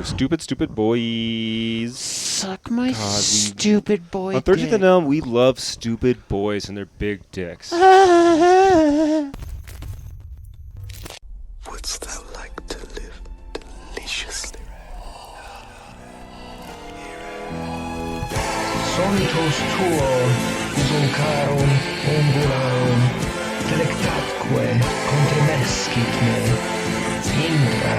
Stupid boys. Suck my stupid boy On 13th dick. Elm, we love stupid boys and their big dicks. Wouldst thou like to live deliciously? Solitos tuo, usum umbularum, delectatque contremescit me. Intra.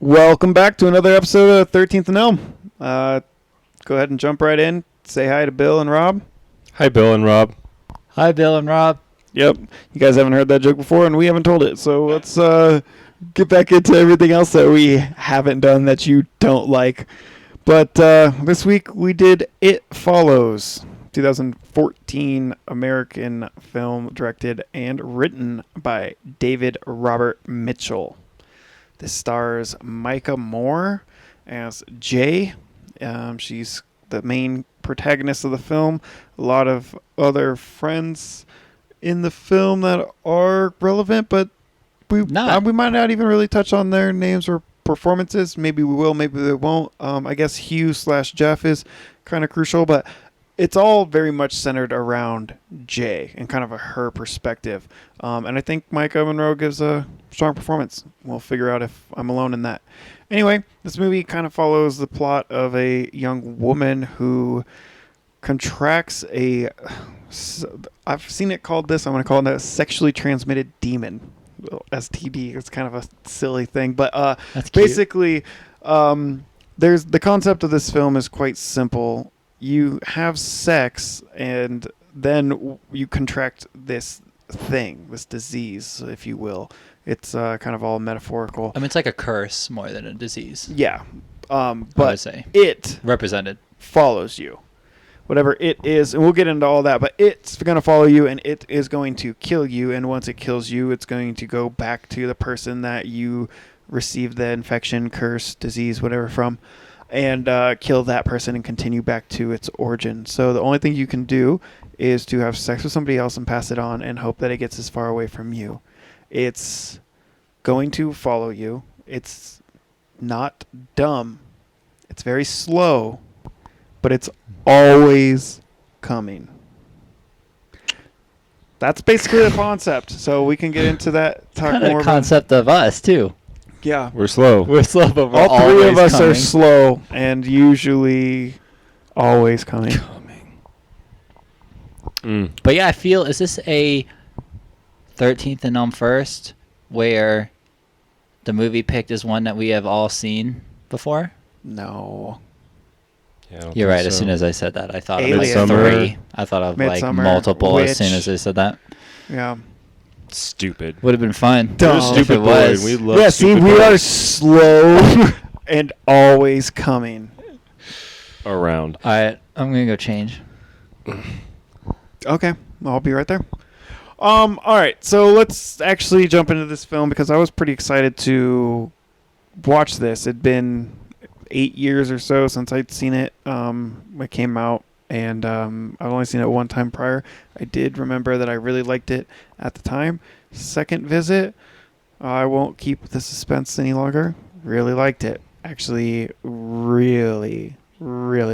Welcome back to another episode of 13th and Elm. Go ahead and jump right in. Say hi to Bill and Rob. Hi, Bill and Rob. Hi, Bill and Rob. Yep. You guys haven't heard that joke before, and we haven't told it. So let's get back into everything else that we haven't done that you don't like. But this week we did It Follows, 2014 American film directed and written by David Robert Mitchell. This stars Micah Moore as Jay. She's the main protagonist of the film. A lot of other friends in the film that are relevant, but we might not even really touch on their names or performances. Maybe we will, maybe we won't. I guess Hugh/Jeff is kind of crucial, but it's all very much centered around Jay and kind of her perspective. And I think Micah Monroe gives a strong performance. We'll figure out if I'm alone in that. Anyway, this movie kind of follows the plot of a young woman who contracts I've seen it called this, I'm going to call it a sexually transmitted demon. STD. It's kind of a silly thing. But basically, there's the concept of this film is quite simple. You have sex, and then you contract this thing, this disease, if you will. It's kind of all metaphorical. I mean, it's like a curse more than a disease. Yeah. I would But say. it Represented. follows you. Whatever it is, and we'll get into all that, but it's going to follow you, and it is going to kill you, and once it kills you, it's going to go back to the person that you received the infection, curse, disease, whatever from, and kill that person and continue back to its origin. So the only thing you can do is to have sex with somebody else and pass it on and hope that it gets as far away from you. It's going to follow you. It's not dumb. It's very slow, but it's always coming. That's basically the concept. So we can get into that. Talk Kind of more the concept of us, too. Yeah. We're slow. We're slow, but we're All three of always us coming. are slow and usually always coming. But yeah, I feel, is this a 13th and Elm first, where the movie picked is one that we have all seen before? No. Yeah, I don't You're think right. As so. soon as I said that, I thought Alien. of like Midsummer. 3. I thought of like Midsummer, multiple as Witch. soon as I said that. Yeah. Stupid. Would have been fun. Dumb. We're If stupid it boy, was. and we love Yeah, see, stupid we are boys slow and always coming. around. All right, I'm gonna go change. Okay, I'll be right there. All right, so let's actually jump into this film because I was pretty excited to watch this. It'd been 8 years or so since I'd seen it. It came out, and I've only seen it one time prior. I did remember that I really liked it at the time. Second visit, I won't keep the suspense any longer. Really liked it. Actually, really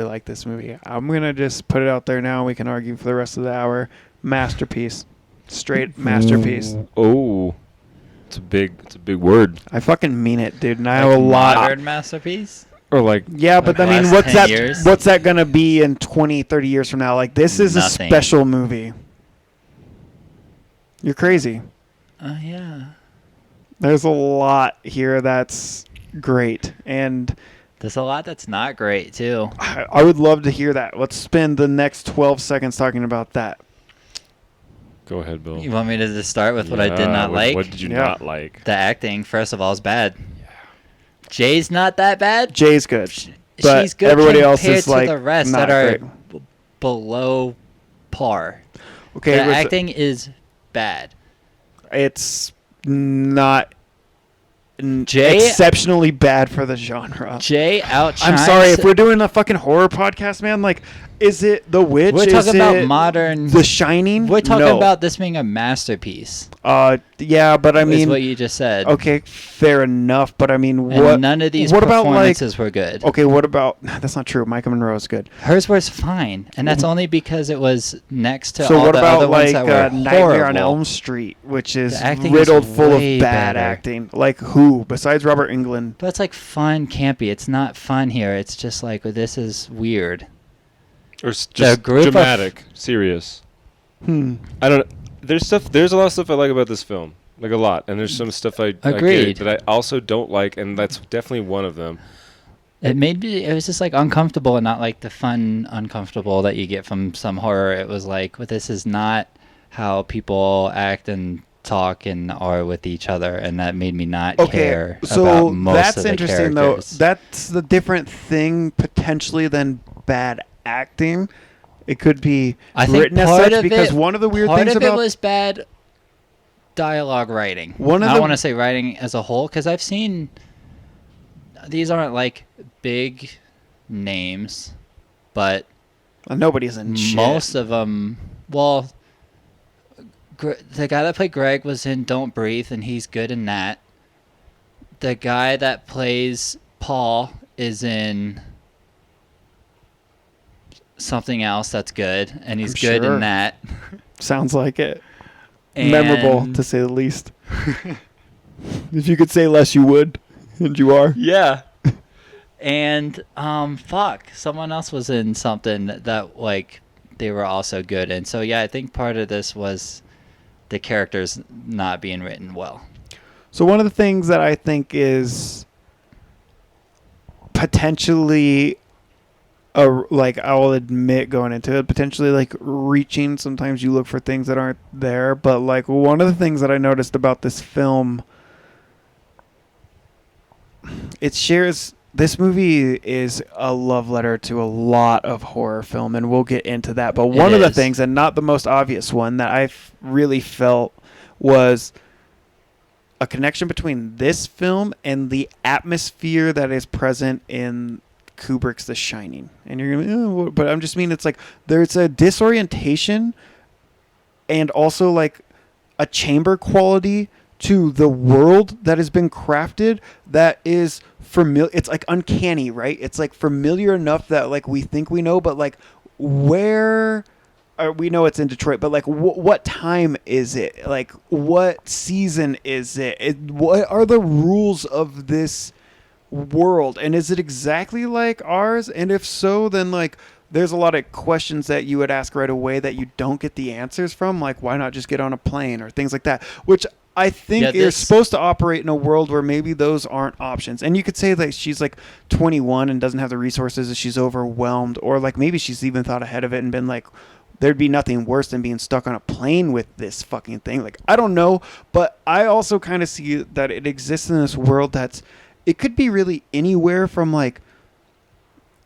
like this movie. I'm gonna just put it out there now. We can argue for the rest of the hour. Masterpiece, straight masterpiece. Oh, it's a big word. I fucking mean it, dude. And I Like have a lot. modern masterpiece. Or like, Yeah, but Like I mean, last what's 10 that? years? What's that gonna be in 20, 30 years from now? Like, this is Nothing. a special movie. You're crazy. Yeah. There's a lot here that's great, and There's a lot that's not great too. I would love to hear that. Let's spend the next 12 seconds talking about that. Go ahead, Bill. You want me to just start with what I did not like? What did you Yeah. not like? The acting, first of all, is bad. Jay's not that bad. Jay's good, but She's good everybody else compared is to like the rest not that are great. below par. Okay, The acting is bad. it's not Jay- exceptionally bad for the genre. Jay outshines. I'm sorry if we're doing a fucking horror podcast, man. Like, is it The Witch? We're Is talking about it modern. The Shining. We're talking No. about this being a masterpiece. Yeah, but I is mean, what you just said. okay, fair enough. But I mean, And what? none of these what about like? performances were good. Okay, what about? That's not true. Micah Monroe is good. Hers was fine, and that's only because it was next to So all what the about other ones like that were Nightmare on horrible. Elm Street, which is The acting riddled is full of way bad better. acting? Like who besides Robert Englund? But it's like fun, campy. It's not fun here. It's just like, well, this is weird. Or just group of- dramatic, serious. I don't. There's a lot of stuff I like about this film, like a lot, and there's some stuff I Agreed. get that I also don't like, and that's definitely one of them. It made me. It was just like uncomfortable, and not like the fun uncomfortable that you get from some horror. It was like, well, this is not how people act and talk and are with each other, and that made me not care so about most that's of the interesting characters. though. That's the different thing potentially than bad acting. It could be I think written as part such of because it, one of the weird part things of about it was bad dialogue writing. One of I the- don't want to say writing as a whole, because I've seen these aren't like big names, but nobody's in shit. most of them. Well, the guy that played Greg was in Don't Breathe, and he's good in that. The guy that plays Paul is in something else that's good, and he's I'm good sure. in that. Sounds like it. Memorable And- to say the least. If you could say less, you would, and you are. Yeah. And fuck, someone else was in something that like they were also good in. So yeah, I think part of this was the characters not being written well. So one of the things that I think is potentially, like I'll admit going into it, potentially like reaching. Sometimes you look for things that aren't there, but like one of the things that I noticed about this film, it shares. This movie is a love letter to a lot of horror film, and we'll get into that. But one of the is. things, and not the most obvious one, that I really felt was a connection between this film and the atmosphere that is present in Kubrick's The Shining. And you're going to be, but I'm just mean it's like there's a disorientation and also like a chamber quality to the world that has been crafted that is familiar. It's like uncanny, right? It's like familiar enough that like we think we know, but like where we know it's in Detroit, but like what time is it? Like what season is it? What are the rules of this world? And is it exactly like ours? And if so, then like there's a lot of questions that you would ask right away that you don't get the answers from, like why not just get on a plane or things like that, which I think Yeah, you're this- supposed to operate in a world where maybe those aren't options. And you could say that she's like 21 and doesn't have the resources, and she's overwhelmed, or like maybe she's even thought ahead of it and been like, there'd be nothing worse than being stuck on a plane with this fucking thing. Like, I don't know, but I also kind of see that it exists in this world that's, it could be really anywhere from like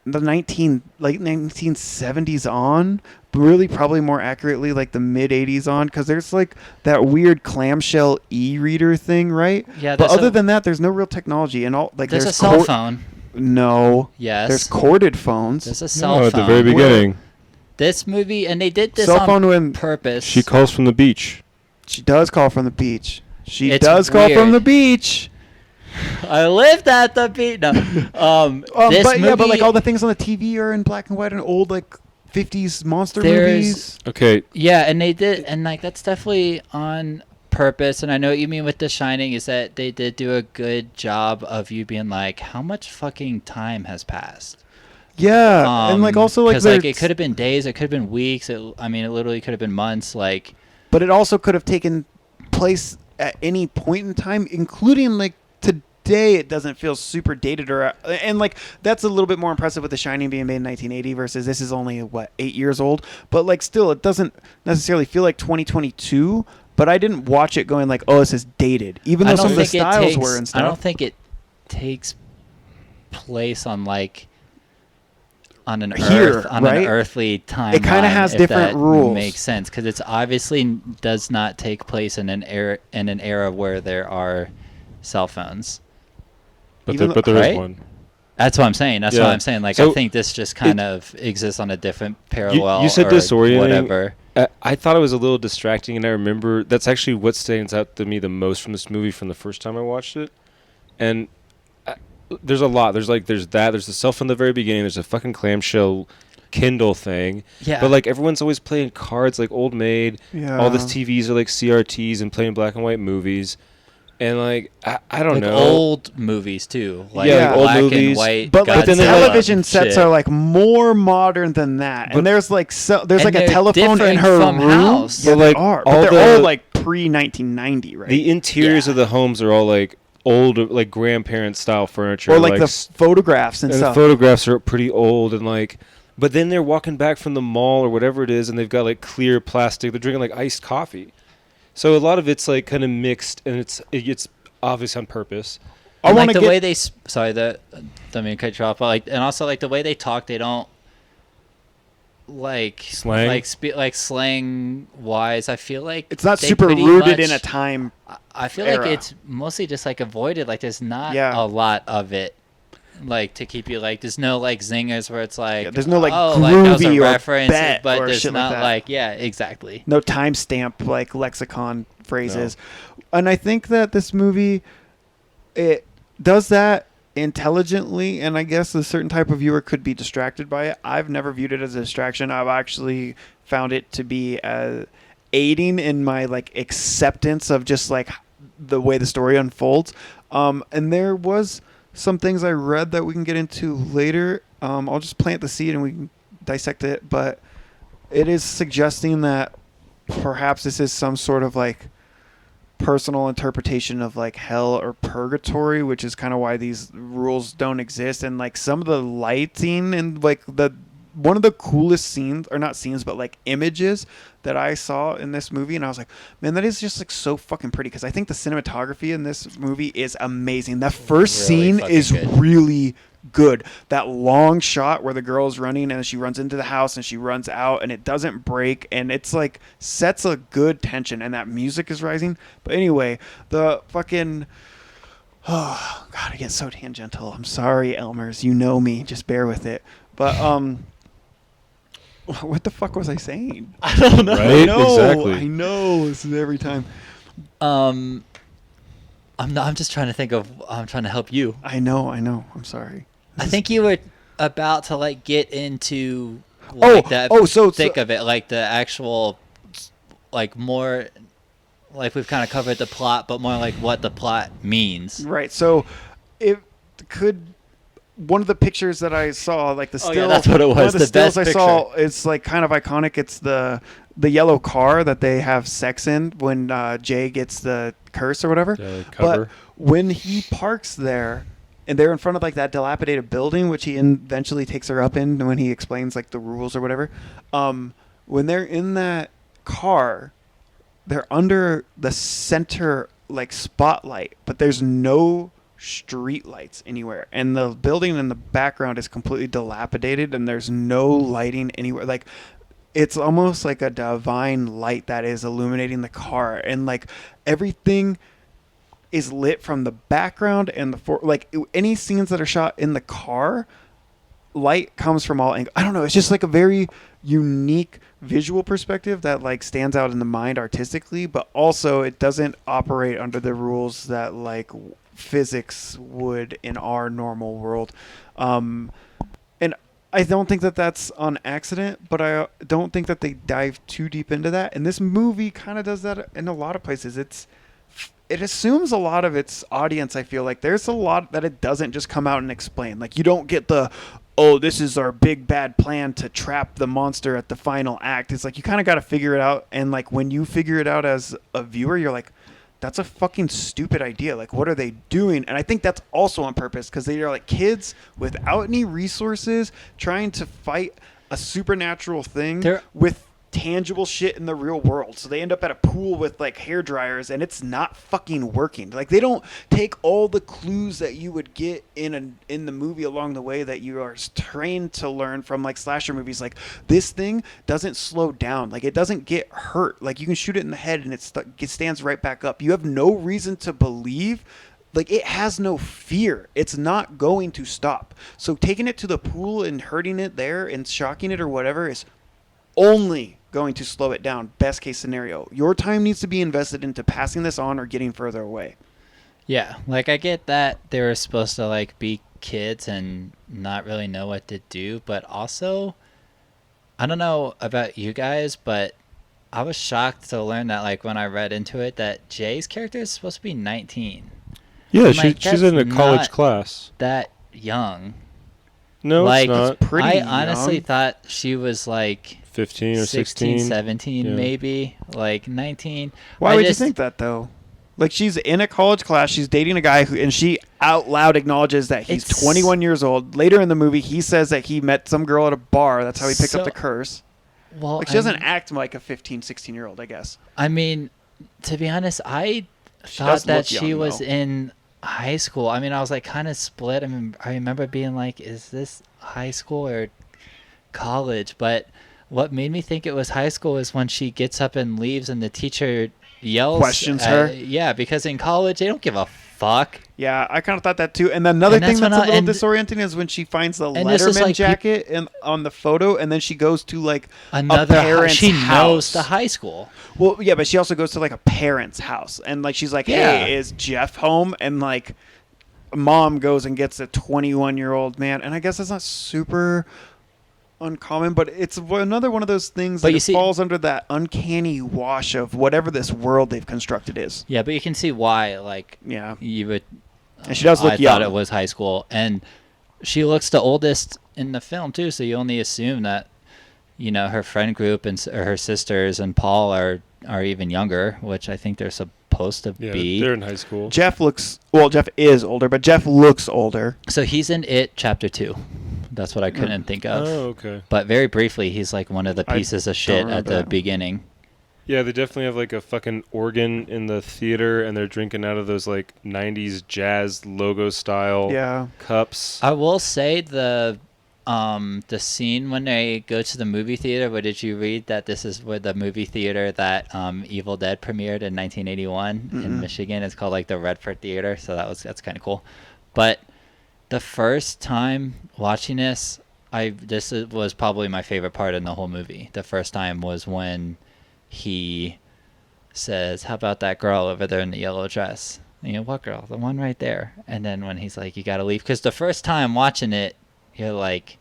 the late 1970s on, but really probably more accurately like the mid 80s on, because there's like that weird clamshell e-reader thing, right? Yeah, But there's other a- than that, there's no real technology, and all like There's a there's cell phone. No, Yes. there's corded phones. There's a cell No, phone. at the very beginning, This movie, and they did this Cell on phone when purpose. she calls from the beach. she does call from the beach. She It's does call from weird. the beach. I lived at the beach. No, this But yeah, but like movie- all the things on the TV are in black and white and old like 50s monster There's- movies. Okay, Yeah, and they did, and like that's definitely on purpose. And I know what you mean with The Shining is that they did do a good job of you being like, how much fucking time has passed? Yeah, and like also like because like it there's- could have been days, it could have been weeks. I mean, it literally could have been months. Like, but it also could have taken place at any point in time, including like day it doesn't feel super dated and like that's a little bit more impressive with The Shining being made in 1980 versus this is only 8 years old, but like still it doesn't necessarily feel like 2022. But I didn't watch it going like, oh, this is dated, even though some of the styles were and stuff. I don't think it takes place on like on an an earthly timeline. It kind of has different rules. Makes sense because it's obviously does not take place in an era where there are cell phones. But there is one. That's what I'm saying. That's Yeah. what I'm saying. Like, So I think this just kind of exists on a different parallel. You said or disorienting. whatever. I thought it was a little distracting, and I remember that's actually what stands out to me the most from this movie from the first time I watched it. And there's a lot. There's the cell phone in the very beginning. There's a fucking clamshell Kindle thing. Yeah. But like everyone's always playing cards like Old Maid. Yeah. All the TVs are like CRTs and playing black and white movies. And like I don't like know, old movies too, like Yeah, like old black movies. and white. But like then they're television sets shit. are like more modern than that, But- and there's like there's And like a they're telephone in different her from room. house. Yeah, But, they like, are, all but they're the- all like pre 1990, right? the interiors Yeah. of the homes are all like old, like grandparent style furniture, or like the photographs and and the stuff. photographs are pretty old and like. But then they're walking back from the mall or whatever it is, and they've got like clear plastic. They're drinking like iced coffee, so a lot of it's like kind of mixed, and it's obvious on purpose. I And, want like to the get way they sorry that don't mean to cut you off, but like and also like the way they talk, they don't like Slang? like slang wise. I feel like it's not they super pretty rooted much- in a time. I feel era. like it's mostly just like avoided. Like there's not Yeah. a lot of it. Like to keep you like there's no like zingers where it's like Yeah, there's no, like, oh like that was a groovy or reference, bet but or there's shit like not that. like yeah exactly. No timestamp like lexicon phrases. And I think that this movie it does that intelligently, and I guess a certain type of viewer could be distracted by it. I've never viewed it as a distraction. I've actually found it to be aiding in my like acceptance of just like the way the story unfolds. And there was some things I read that we can get into later. I'll just plant the seed and we can dissect it, but it is suggesting that perhaps this is some sort of like personal interpretation of like hell or purgatory, which is kind of why these rules don't exist. And like some of the lighting and like one of the coolest scenes, or not scenes, but like images that I saw in this movie, and I was like, man, that is just like so fucking pretty, because I think the cinematography in this movie is amazing. That first Really scene fucking is good. really good. That long shot where the girl's running and she runs into the house and she runs out and it doesn't break, and it's like sets a good tension, and that music is rising. But anyway, the fucking oh god, I get so tangential. I'm sorry, Elmers, you know me, just bear with it. But what the fuck was I saying? I don't know. Right? I know. Exactly. I know. This is every time. I'm just trying to think of. I'm trying to help you. I know. I'm sorry. I think you were about to like get into like so thick of it, like the actual, like more, like we've kind of covered the plot, but more like what the plot means. Right. So it could. One of the pictures that I saw, like the Oh, still, yeah, that's what it was, One of the the stills best I saw, it's like kind of iconic. It's the yellow car that they have sex in when Jay gets the curse or whatever. The cover. But when he parks there, and they're in front of like that dilapidated building, which he eventually takes her up in when he explains like the rules or whatever. When they're in that car, they're under the center like spotlight, but there's no street lights anywhere, and the building in the background is completely dilapidated, and there's no lighting anywhere. Like it's almost like a divine light that is illuminating the car, and like everything is lit from the background and any scenes that are shot in the car, light comes from all angles. I don't know, it's just like a very unique visual perspective that like stands out in the mind artistically, but also it doesn't operate under the rules that like physics would in our normal world. And I don't think that that's on accident, but I don't think that they dive too deep into that. And this movie kind of does that in a lot of places. It assumes a lot of its audience. I feel like there's a lot that it doesn't just come out and explain. Like you don't get oh, this is our big bad plan to trap the monster at the final act. It's like you kind of got to figure it out. And like when you figure it out as a viewer, you're like, that's a fucking stupid idea. Like, what are they doing? And I think that's also on purpose because they are like kids without any resources trying to fight a supernatural thing They're- with tangible shit in the real world. So they end up at a pool with like hair dryers and it's not fucking working. Like, they don't take all the clues that you would get in the movie along the way that you are trained to learn from like slasher movies. Like, this thing doesn't slow down. Like, it doesn't get hurt. Like, you can shoot it in the head and it stands right back up. You have no reason to believe. Like, it has no fear. It's not going to stop. So taking it to the pool and hurting it there and shocking it or whatever is only going to slow it down. Best case scenario. Your time needs to be invested into passing this on or getting further away. Yeah, like I get that they were supposed to like be kids and not really know what to do, but also I don't know about you guys, but I was shocked to learn that like when I read into it that Jay's character is supposed to be 19. Yeah, I'm like, she's in a that's college not class. That young. No, like, it's not. Pretty I honestly young. thought she was like 15 or 16, 16. 17 Yeah. maybe, like 19. Why I would just- you think that though? Like, she's in a college class, she's dating a guy and she out loud acknowledges that he's It's- 21 years old. Later in the movie, he says that he met some girl at a bar. That's how he picked up So- the curse. Well, Like, she doesn't act like a 15, 16-year-old, I guess. I mean, to be honest, I She thought does that look she young, was though. in high school. I mean, I was like kind of split. I mean, I remember being like, is this high school or college? But what made me think it was high school is when she gets up and leaves and the teacher yells. Questions her? Yeah, because in college, they don't give a fuck. Yeah, I kind of thought that too. And another And thing that's that's when a little and- disorienting is when she finds the and this is Letterman like jacket on the photo, and then she goes to like Another, a parent's she house. knows the high school. Well, yeah, but she also goes to like a parent's house, and like she's like, Yeah. "Hey, is Jeff home?" And like, mom goes and gets a 21-year-old man, and I guess that's not super uncommon, but it's another one of those things But that you it see- falls under that uncanny wash of whatever this world they've constructed is. Yeah, but you can see why, like, Yeah, you would. and she does look I young. thought it was high school, and she looks the oldest in the film too. So you only assume that, you know, her friend group or her sisters and Paul are even younger, which I think they're supposed to Yeah, be. they're in high school. Jeff is older, but Jeff looks older. So he's in It Chapter 2. That's what I couldn't think of. Oh, okay. But very briefly, he's like one of the I pieces of don't shit at remember the that. beginning. Yeah, they definitely have like a fucking organ in the theater, and they're drinking out of those like 90s jazz logo style Yeah. cups. I will say the scene when they go to the movie theater. Where did you read that this is where the movie theater that Evil Dead premiered in 1981 in Mm-mm. Michigan? It's called like the Redford Theater, so that's kind of cool. But the first time watching this, was probably my favorite part in the whole movie. The first time was when he says, "How about that girl over there in the yellow dress?" You know, what girl? The one right there. And then when he's like, "You gotta leave," because the first time watching it, you're like,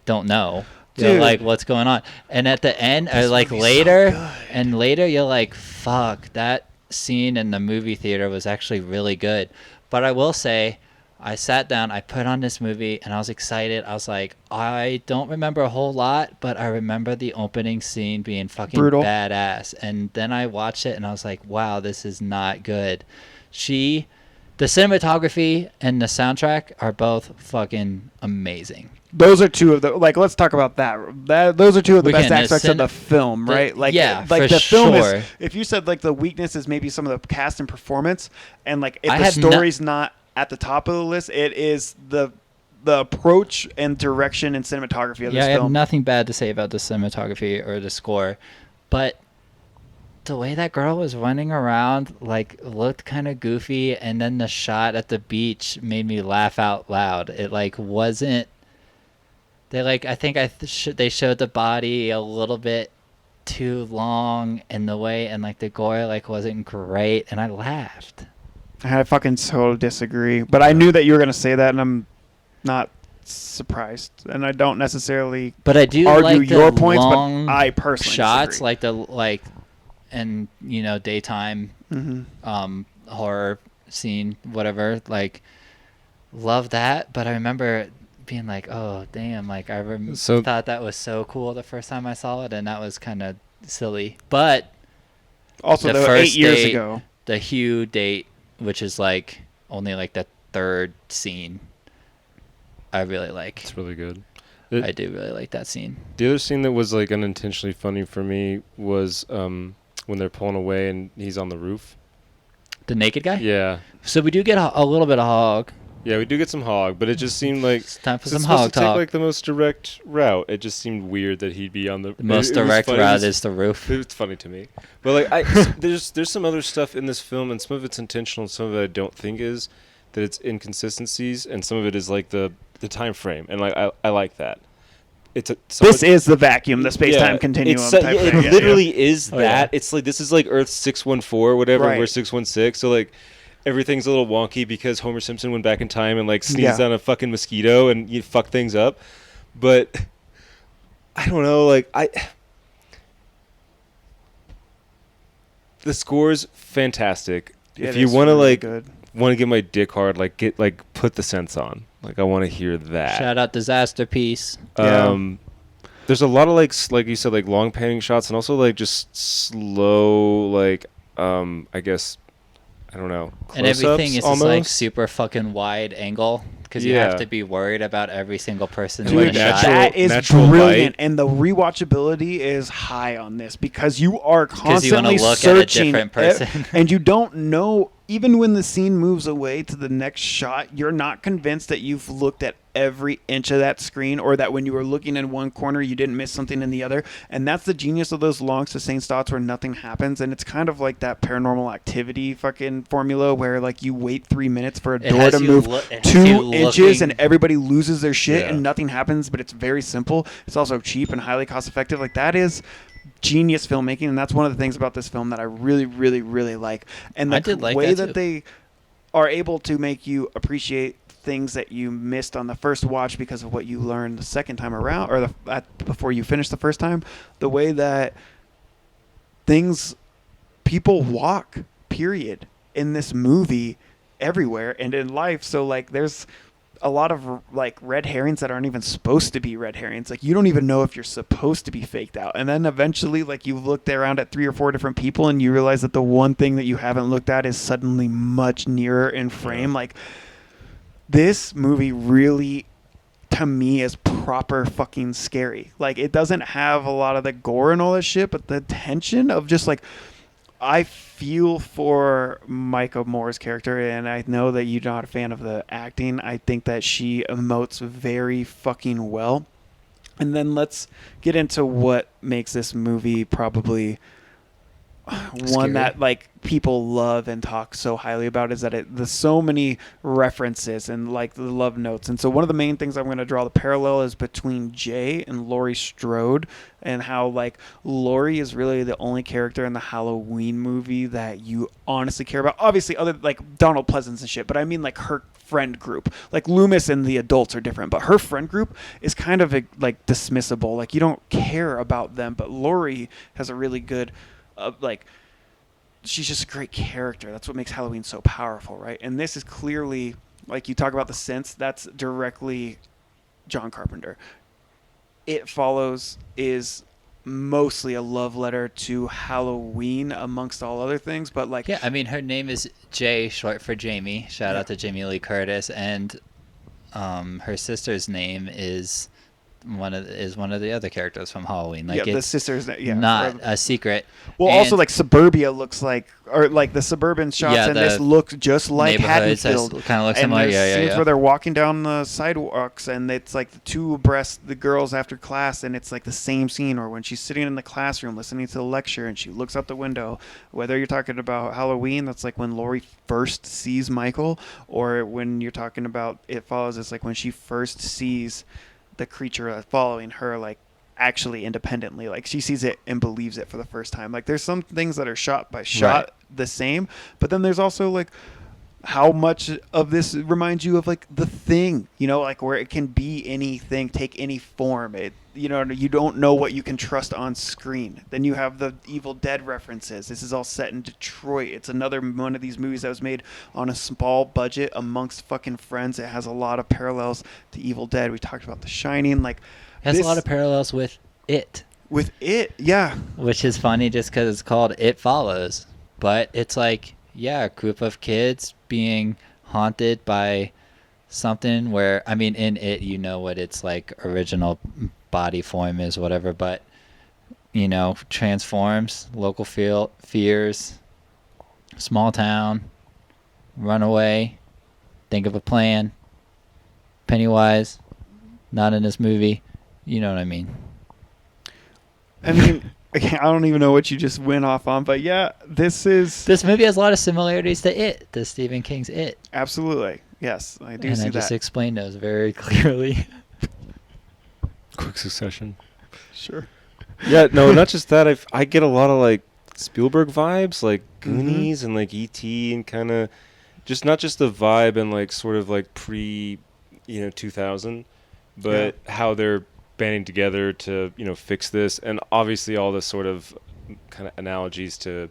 don't know. You're Dude. like, what's going on? And at the end, or This like movie's so later, good. and later, you're like, fuck, that scene in the movie theater was actually really good. But I will say, I sat down, I put on this movie, and I was excited. I was like, I don't remember a whole lot, but I remember the opening scene being fucking Brutal. badass. And then I watched it, and I was like, wow, this is not good. The cinematography and the soundtrack are both fucking amazing. Those are two of the let's talk about that. Those are two of the We best can, aspects of the film, the- right? Like, yeah, like for the film sure. is. If you said like the weakness is maybe some of the cast and performance, and like if I the have no- story's not at the top of the list, it is the approach and direction and cinematography of Yeah, this I have film. nothing bad to say about the cinematography or the score, but the way that girl was running around like looked kind of goofy, and then the shot at the beach made me laugh out loud. It like wasn't. They like I think they showed the body a little bit too long in the way, and like the gore like wasn't great, and I laughed. I fucking so disagree, but I knew that you were gonna say that, and I'm not surprised, and I don't necessarily But I do argue like the your points, but long I personally shots, disagree. and you know, daytime horror scene, whatever. Like, love that. But I remember being like, oh damn, like I So- thought that was so cool the first time I saw it, and that was kind of silly. But Also, the though, first 8 years date- ago. the Hugh date, which is like only like the third scene, I really like. It's really good. I do really like that scene. The other scene that was like unintentionally funny for me was when they're pulling away and he's on the roof. The naked guy? Yeah. So we do get a little bit of hog. Yeah, we do get some hog, but it just seemed like It's time for it's some supposed hog to take talk. like the most direct route. It just seemed weird that he'd be on the The most it was direct funny. route is the roof. It's funny to me, but like there's some other stuff in this film, and some of it's intentional, and some of it I don't think is. That it's inconsistencies, and some of it is like the time frame, and like I like that. It's This is the vacuum, the space-time continuum It's, type it thing. Yeah, literally is Oh, that. yeah. It's like this is like Earth 614 or whatever, Right. and we're 616. So like everything's a little wonky because Homer Simpson went back in time and like sneezed Yeah. on a fucking mosquito and you fuck things up. But I don't know, like the score's fantastic. Yeah, if it you is want to really like good. want to get my dick hard, like get like put the sense on. Like I want to hear that. Shout out Disaster Piece. Yeah. There's a lot of like you said, like long panning shots, and also like just slow, like I guess I don't know. And everything is just almost. like super fucking wide angle because you have Yeah. to be worried about every single person And, in like, the natural- shot. That is natural brilliant, light. and the rewatchability is high on this because you are 'Cause you wanna constantly look at a searching, different person. and you don't know. Even when the scene moves away to the next shot, you're not convinced that you've looked at every inch of that screen, or that when you were looking in one corner, you didn't miss something in the other. And that's the genius of those long sustained shots where nothing happens. And it's kind of like that Paranormal Activity fucking formula where like you wait 3 minutes for a It door has to you move it has 2 you inches, looking- and everybody loses their shit, Yeah. and nothing happens. But it's very simple. It's also cheap and highly cost effective. Like that is genius filmmaking, and that's one of the things about this film that I really, really, really like. And the I did like way that, that too. they are able to make you appreciate things that you missed on the first watch because of what you learned the second time around, or before you finish the first time. The way that people walk, period, in this movie, everywhere and in life. So like, there's a lot of like red herrings that aren't even supposed to be red herrings. Like you don't even know if you're supposed to be faked out. And then eventually like you look around at 3 or 4 different people and you realize that the one thing that you haven't looked at is suddenly much nearer in frame. Like this movie really, to me, is proper fucking scary. Like it doesn't have a lot of the gore and all that shit, but the tension of just like, I feel for Micah Moore's character, and I know that you're not a fan of the acting. I think that she emotes very fucking well. And then let's get into what makes this movie probably one Scary. that like people love and talk so highly about, is that there's so many references and like the love notes. And so one of the main things I'm going to draw the parallel is between Jay and Laurie Strode, and how like Laurie is really the only character in the Halloween movie that you honestly care about. Obviously other like Donald Pleasance and shit, but I mean like her friend group. Like Loomis and the adults are different, but her friend group is kind of like dismissible. Like you don't care about them, but Laurie has a really good like she's just a great character. That's what makes Halloween so powerful, right? And this is clearly, like you talk about the sense, that's directly John Carpenter. It Follows is mostly a love letter to Halloween amongst all other things, but like Yeah, I mean, her name is Jay, short for Jamie. Shout out to Jamie Lee Curtis, and her sister's name is one of the other characters from Halloween. Like yeah, the it's sisters, not a secret. well, And also like Suburbia looks like, or like the suburban shots Yeah, in this the look just like neighborhoods Haddonfield. kind of look And similar. there's Yeah, scenes yeah. where they're walking down the sidewalks, and it's like the two abreast, the girls after class, and it's like the same scene. Or when she's sitting in the classroom listening to the lecture, and she looks out the window. Whether you're talking about Halloween, that's like when Laurie first sees Michael, or when you're talking about It Follows, it's like when she first sees the creature following her, like actually independently, like she sees it and believes it for the first time. Like there's some things that are shot by shot the same, but then there's also like how much of this reminds you of like The Thing, you know, like where it can be anything, take any form. It, you know, you don't know what you can trust on screen. Then you have the Evil Dead references. This is all set in Detroit. It's another one of these movies that was made on a small budget amongst fucking friends. It has a lot of parallels to Evil Dead. We talked about The Shining. Like, It has this- a lot of parallels with It, with It, yeah. which is funny just because it's called It Follows. But it's like yeah, a group of kids being haunted by something where, I mean, in it, you know what its like original body form is, whatever, but you know, transforms, local fears, small town, runaway, think of a plan, Pennywise, not in this movie. You know what I mean? I mean, I don't even know what you just went off on, but yeah, this is This movie has a lot of similarities to It, to Stephen King's It. absolutely yes. I do And see I just that. explained those very clearly. Quick succession. Sure. Yeah, no, not just that. I get a lot of like Spielberg vibes, like Mm-hmm. Goonies and like E.T. and kind of just not just the vibe and like sort of like pre, 2000, but how they're banding together to fix this, and obviously all the sort of kind of analogies to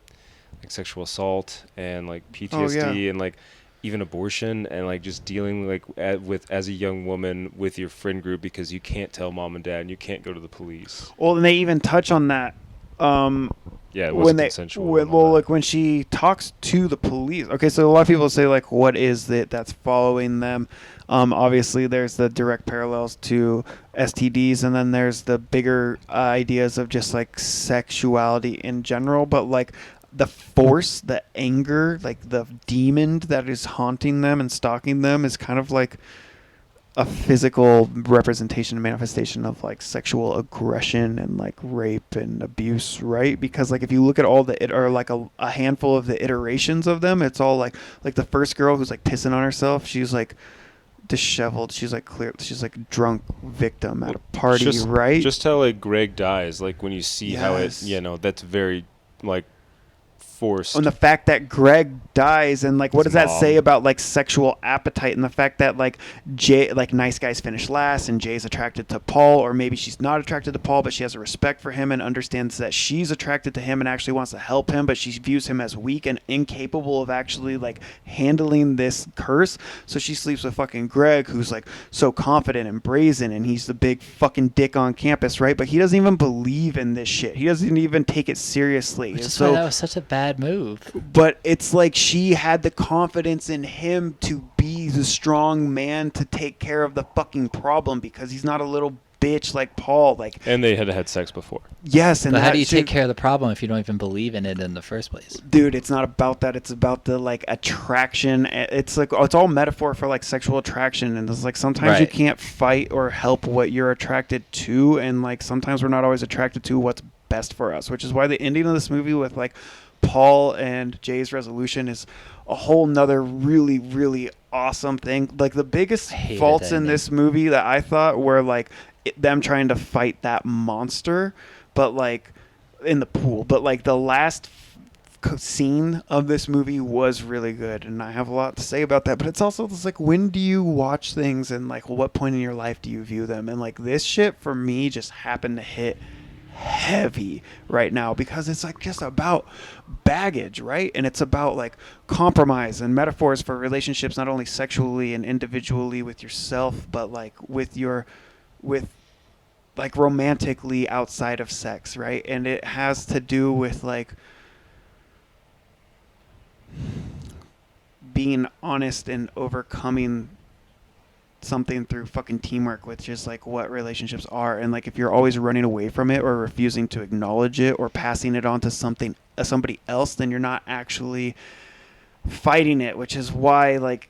like sexual assault and like PTSD and like even abortion and like just dealing like with as a young woman with your friend group because you can't tell mom and dad and you can't go to the police. Well, and they even touch on that. Yeah, it when wasn't they consensual. and all well, that. like when she talks to the police. Okay, so a lot of people say like, what is it that's following them? Obviously, there's the direct parallels to STDs, and then there's the bigger ideas of just like sexuality in general. But like the force, the anger, like the demon that is haunting them and stalking them is kind of like a physical representation and manifestation of like sexual aggression and like rape and abuse, right? Because like if you look at all the or like a handful of the iterations of them, it's all like the first girl who's like pissing on herself, she's like disheveled, she's like drunk victim at a party, just, right? Just how like Greg dies, like when you see how it, Yes. that's very like forced. And the fact that Greg dies, and like what His does that say mom. about like sexual appetite, and the fact that like Jay, like nice guys finish last and Jay's attracted to Paul, or maybe she's not attracted to Paul but she has a respect for him and understands that she's attracted to him and actually wants to help him, but she views him as weak and incapable of actually like handling this curse, so she sleeps with fucking Greg, who's like so confident and brazen, and he's the big fucking dick on campus, right? But he doesn't even believe in this shit, he doesn't even take it seriously. Which is So why that was such a bad move. but it's like she had the confidence in him to be the strong man to take care of the fucking problem because he's not a little bitch like Paul. Like, And they had had sex before. yes, and But how that do you shit- take care of the problem if you don't even believe in it in the first place? Dude, it's not about that. It's about the like attraction. It's like it's all metaphor for like sexual attraction, and it's like sometimes you Right. can't fight or help what you're attracted to, and like sometimes we're not always attracted to what's best for us, which is why the ending of this movie with like Paul and Jay's resolution is a whole nother really, really awesome thing. Like the biggest hated faults that in ending. this movie that I thought were like them trying to fight that monster, but like in the pool. But like the last scene of this movie was really good, and I have a lot to say about that. But it's also just like, when do you watch things, and like what point in your life do you view them? And like this shit for me just happened to hit heavy right now because it's like just about baggage, right? And it's about like compromise and metaphors for relationships, not only sexually and individually with yourself, but like with like romantically outside of sex, right? And it has to do with like being honest and overcoming something through fucking teamwork, which is like what relationships are. And like if you're always running away from it or refusing to acknowledge it or passing it on to somebody else, then you're not actually fighting it, which is why like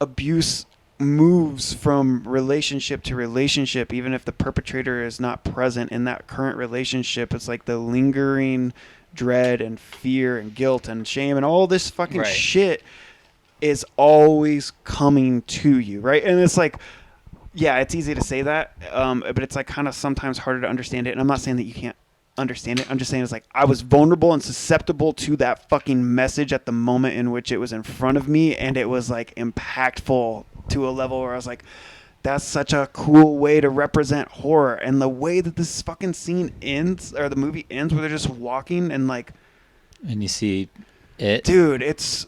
abuse moves from relationship to relationship, even if the perpetrator is not present in that current relationship. It's like the lingering dread and fear and guilt and shame and all this fucking Right. shit is always coming to you, right? And it's like, yeah, it's easy to say that, but it's like kind of sometimes harder to understand it. And I'm not saying that you can't understand it. I'm just saying it's like I was vulnerable and susceptible to that fucking message at the moment in which it was in front of me, and it was like impactful to a level where I was like, that's such a cool way to represent horror. And the way that this fucking scene ends, or the movie ends, where they're just walking and like, And you see it. dude, it's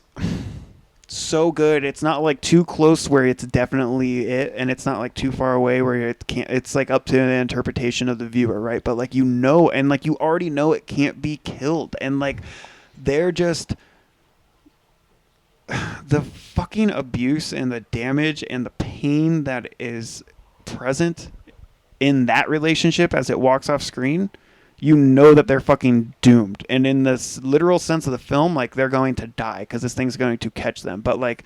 so good. It's not like too close where it's definitely it, and it's not like too far away where it can't. It's like up to the interpretation of the viewer, right? But like, you know, and like you already know it can't be killed, and like they're just the fucking abuse and the damage and the pain that is present in that relationship as it walks off screen, you know that they're fucking doomed. And in this literal sense of the film, like, they're going to die because this thing's going to catch them. But like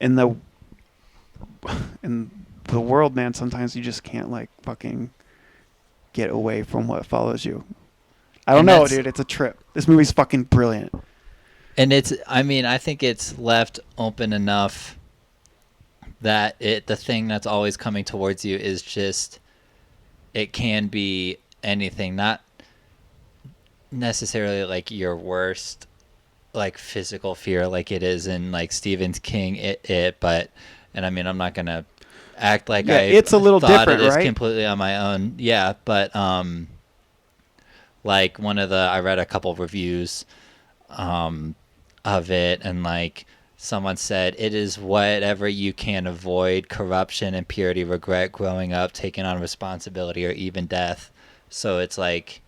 in the world, man, sometimes you just can't like fucking get away from what follows you. I don't And know, that's- dude. It's a trip. This movie's fucking brilliant. And I think it's left open enough that the thing that's always coming towards you is just, it can be anything, not necessarily like your worst like physical fear like it is in like Stephen King but, and I mean, I'm not gonna act like Yeah, I it's a little thought different, of this right? completely on my own. Yeah, but like I read a couple reviews of it, and like someone said, it is whatever you can avoid: corruption, impurity, regret, growing up, taking on responsibility, or even death. So it's like,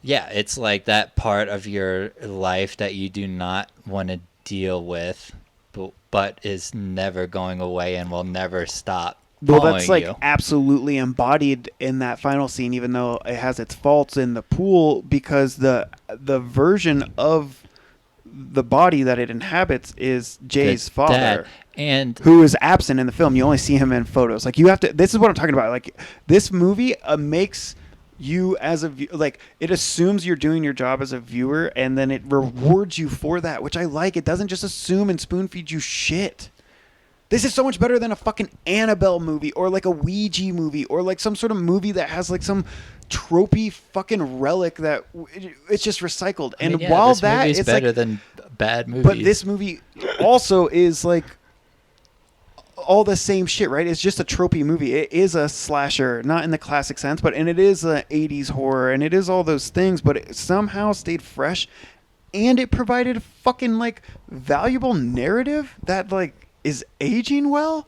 yeah, it's like that part of your life that you do not want to deal with, but is never going away and will never stop. Well, that's like you. absolutely embodied in that final scene, even though it has its faults in the pool, because the version of the body that it inhabits is Jay's The father, dad. And who is absent in the film. You only see him in photos. Like, you have to. This is what I'm talking about. Like, this movie makes you as a like, it assumes you're doing your job as a viewer, and then it rewards you for that, which I like. It doesn't just assume and spoon feed you shit. This is so much better than a fucking Annabelle movie or like a Ouija movie or like some sort of movie that has like some tropey fucking relic that it's just recycled. I mean, And yeah, while this that movie's it's better like, than bad movies. but this movie also is like all the same shit, right? It's just a tropey movie. It is a slasher, not in the classic sense, and it is a 80s horror, and it is all those things, but it somehow stayed fresh, and it provided a fucking like valuable narrative that like is aging well.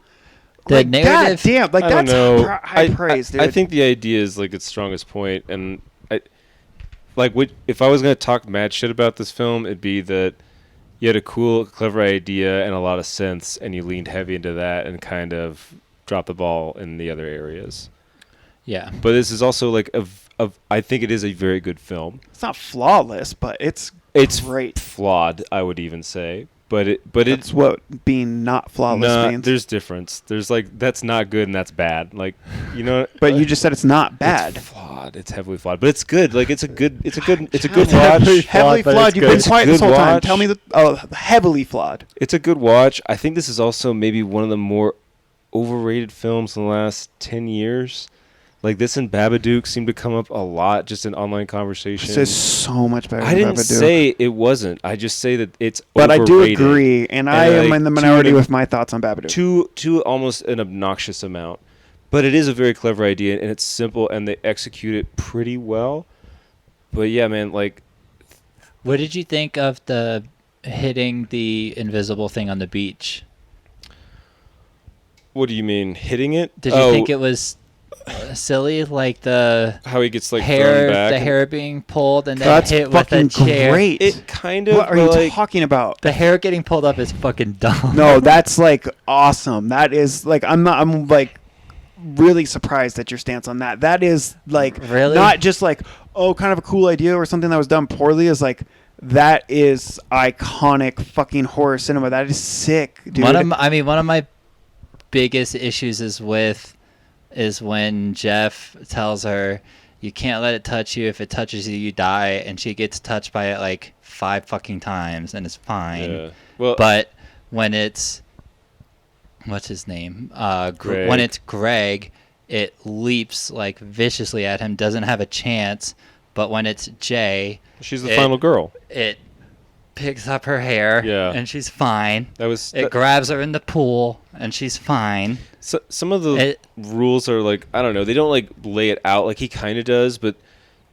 The Like, narrative- goddamn, like I don't that's know. high praise, dude. I think the idea is like its strongest point, and if I was gonna talk mad shit about this film, it'd be that you had a cool, clever idea and a lot of sense, and you leaned heavy into that and kind of dropped the ball in the other areas. yeah. But this is also like I think it is a very good film. it's not flawless, but it's great. Flawed, I would even say. But That's it's what being not flawless nah, means. there's difference. There's like, that's not good and that's bad. Like, you know. But you just said it's not bad. It's flawed. It's heavily flawed, but it's good. Like, it's a good It's watch. heavily but flawed. it's You've good. been It's a quiet this good whole time. watch. Tell me heavily flawed. It's a good watch. I think this is also maybe one of the more overrated films in the last 10 years. Like, this and Babadook seem to come up a lot just in online conversation. This is so much better. I than didn't Babadook. say it wasn't. I just say that it's But I do overrated. agree, and I am like, in the to minority an- with my thoughts on Babadook. to almost an obnoxious amount. But it is a very clever idea, and it's simple, and they execute it pretty well. But yeah, man, like, What did you think of the hitting the invisible thing on the beach? what do you mean, hitting it? Did you think it was silly, like the how he gets like hair, thrown back? the hair being pulled and then That's hit with a fucking chair? great. It kind of. What are you like, talking about? The hair getting pulled up is fucking dumb. No, that's like awesome. That is like I'm like really surprised at your stance on that. That is like Really? not just like, oh, kind of a cool idea or something that was done poorly. Is like, that is iconic fucking horror cinema. That is sick, dude. One of my biggest issues is when Jeff tells her, you can't let it touch you. If it touches you, you die. And she gets touched by it like 5 fucking times, and it's fine. Yeah. Well, But when it's, what's his name? Greg. When it's Greg, it leaps like viciously at him, doesn't have a chance. But when it's Jay, she's the it- final girl. it picks up her hair, Yeah. and she's fine. That was It grabs her in the pool, and she's fine. so, some of the It- rules are like, I don't know. They don't like lay it out like he kind of does, but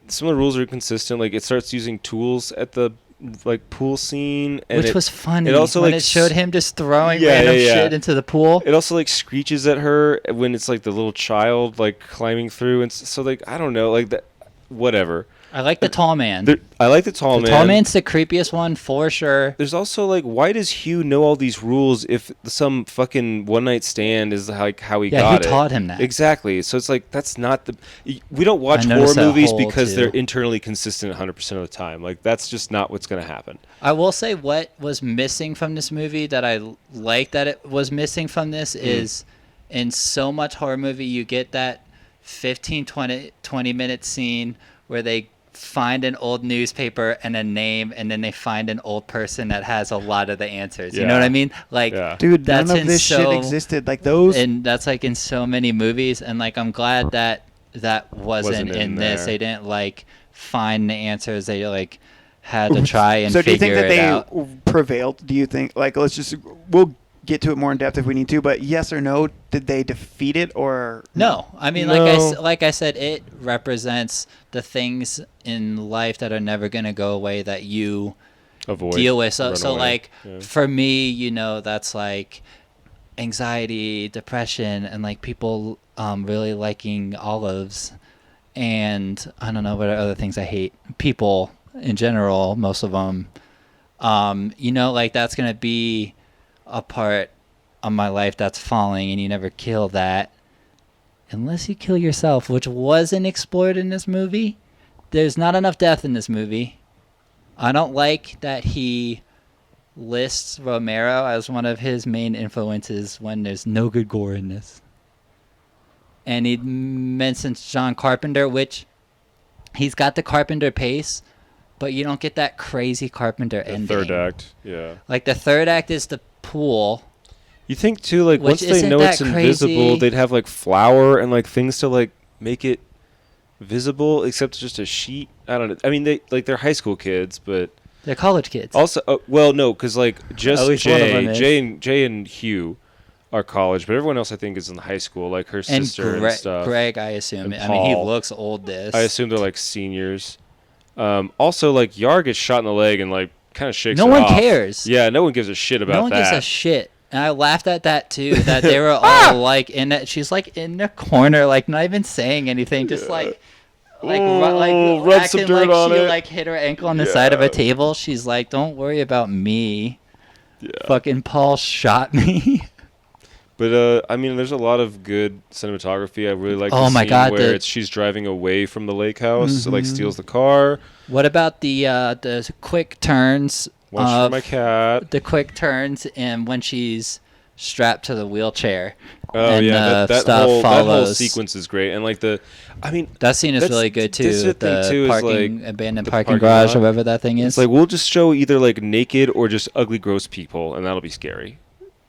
some of the rules are consistent. Like, it starts using tools at the like pool scene, and Which it, was funny. It also when like it showed him just throwing Yeah, random yeah. shit into the pool. It also like screeches at her when it's like the little child like climbing through, and so like, I don't know, like that, whatever. I like the tall man. I like the tall The man. tall man's the creepiest one for sure. There's also like, why does Hugh know all these rules if some fucking one night stand is like how he got who it? taught him that? Exactly. So it's like that's not the. We don't watch I horror noticed that movies hole, because too. they're internally consistent 100% of the time. Like that's just not what's going to happen. I will say what was missing from this movie that I like that it was missing from this is in so much horror movie you get that 15, 20 minute scene where they find an old newspaper and a name and then they find an old person that has a lot of the answers. You know what I mean? Like, Yeah. Dude, that's none of this shit existed. Like those. and that's like in so many movies, and like I'm glad that wasn't Wasn't in in this. there. They didn't like find the answers. They like had to try and So do you think figure that it they out. prevailed? Do you think, like, we'll get to it more in depth if we need to, but yes or no, did they defeat it or No, I mean, No. like I said, it represents the things in life that are never gonna go away that you Avoid. deal with. So, Run so away. like Yeah. for me, you know, that's like anxiety, depression, and like people really liking olives, and I don't know what are other things I hate. People in general, most of them. You know, like that's gonna be a part of my life that's falling, and you never kill that unless you kill yourself, which wasn't explored in this movie. There's not enough death in this movie. I don't like that he lists Romero as one of his main influences when there's no good gore in this. And he mentions John Carpenter, which he's got the Carpenter pace, but you don't get that crazy Carpenter The ending. third act. Yeah. Like the third act is the pool. You think too, like Which once they isn't know that it's invisible, crazy. they'd have like flour and like things to like make it visible, except just a sheet. I don't know. I mean, they're high school kids, but They're college kids. also, well, no, because like just At least one of them is. Jay and Hugh are college, but everyone else I think is in high school, like her And sister and stuff. Greg, I assume. And I mean, he Paul. looks old. This. I assume they're like seniors. Also, like Yar gets shot in the leg and like kind of shakes. No it one off. cares. Yeah, no one gives a shit about No one that. gives a shit. And I laughed at that too. That they were all like in it. She's like in the corner, like not even saying anything, just like rub some acting dirt like on she it. like hit her ankle on the side of a table. She's like, "Don't worry about me." Yeah. Fucking Paul shot me. But I mean, there's a lot of good cinematography. I really like. Oh the my scene God, where the- it's she's driving away from the lake house, so, Mm-hmm. like steals the car. What about the quick turns? Watch for of my cat. the quick turns and when she's strapped to the wheelchair. Oh and yeah, the stuff that whole follows. sequence is great, and like I mean, That scene is That's- really good too. this is the thing, too, is, parking, like, abandoned the parking parking garage, lot. or whatever that thing is. it's like we'll just show either like naked or just ugly, gross people, and that'll be scary.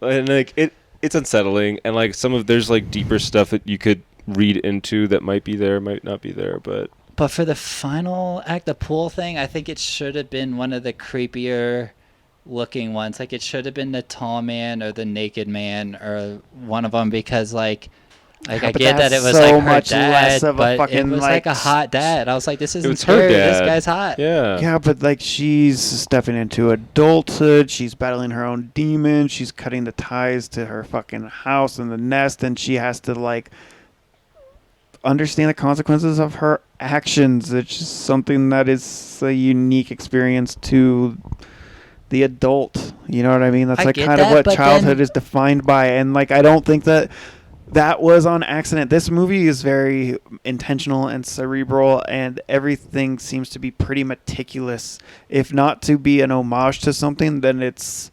And like it's unsettling, and like there's like deeper stuff that you could read into that might be there, might not be there, but But for the final act, the pool thing, I think it should have been one of the creepier looking ones. Like it should have been the tall man or the naked man or one of them, because like I but get that that's it was so like her much dad, less of a but it fucking, was like a hot dad. I was like, this isn't was her scary. This dad. guy's hot. yeah. Yeah, but like she's stepping into adulthood. She's battling her own demons. She's cutting the ties to her fucking house and the nest, and she has to like understand the consequences of her actions. It's just something that is a unique experience to the adult. You know what I mean? That's I like get kind of that, what but childhood then- is defined by, and like I don't think that was on accident. This movie is very intentional and cerebral, and everything seems to be pretty meticulous. If not to be an homage to something, then it's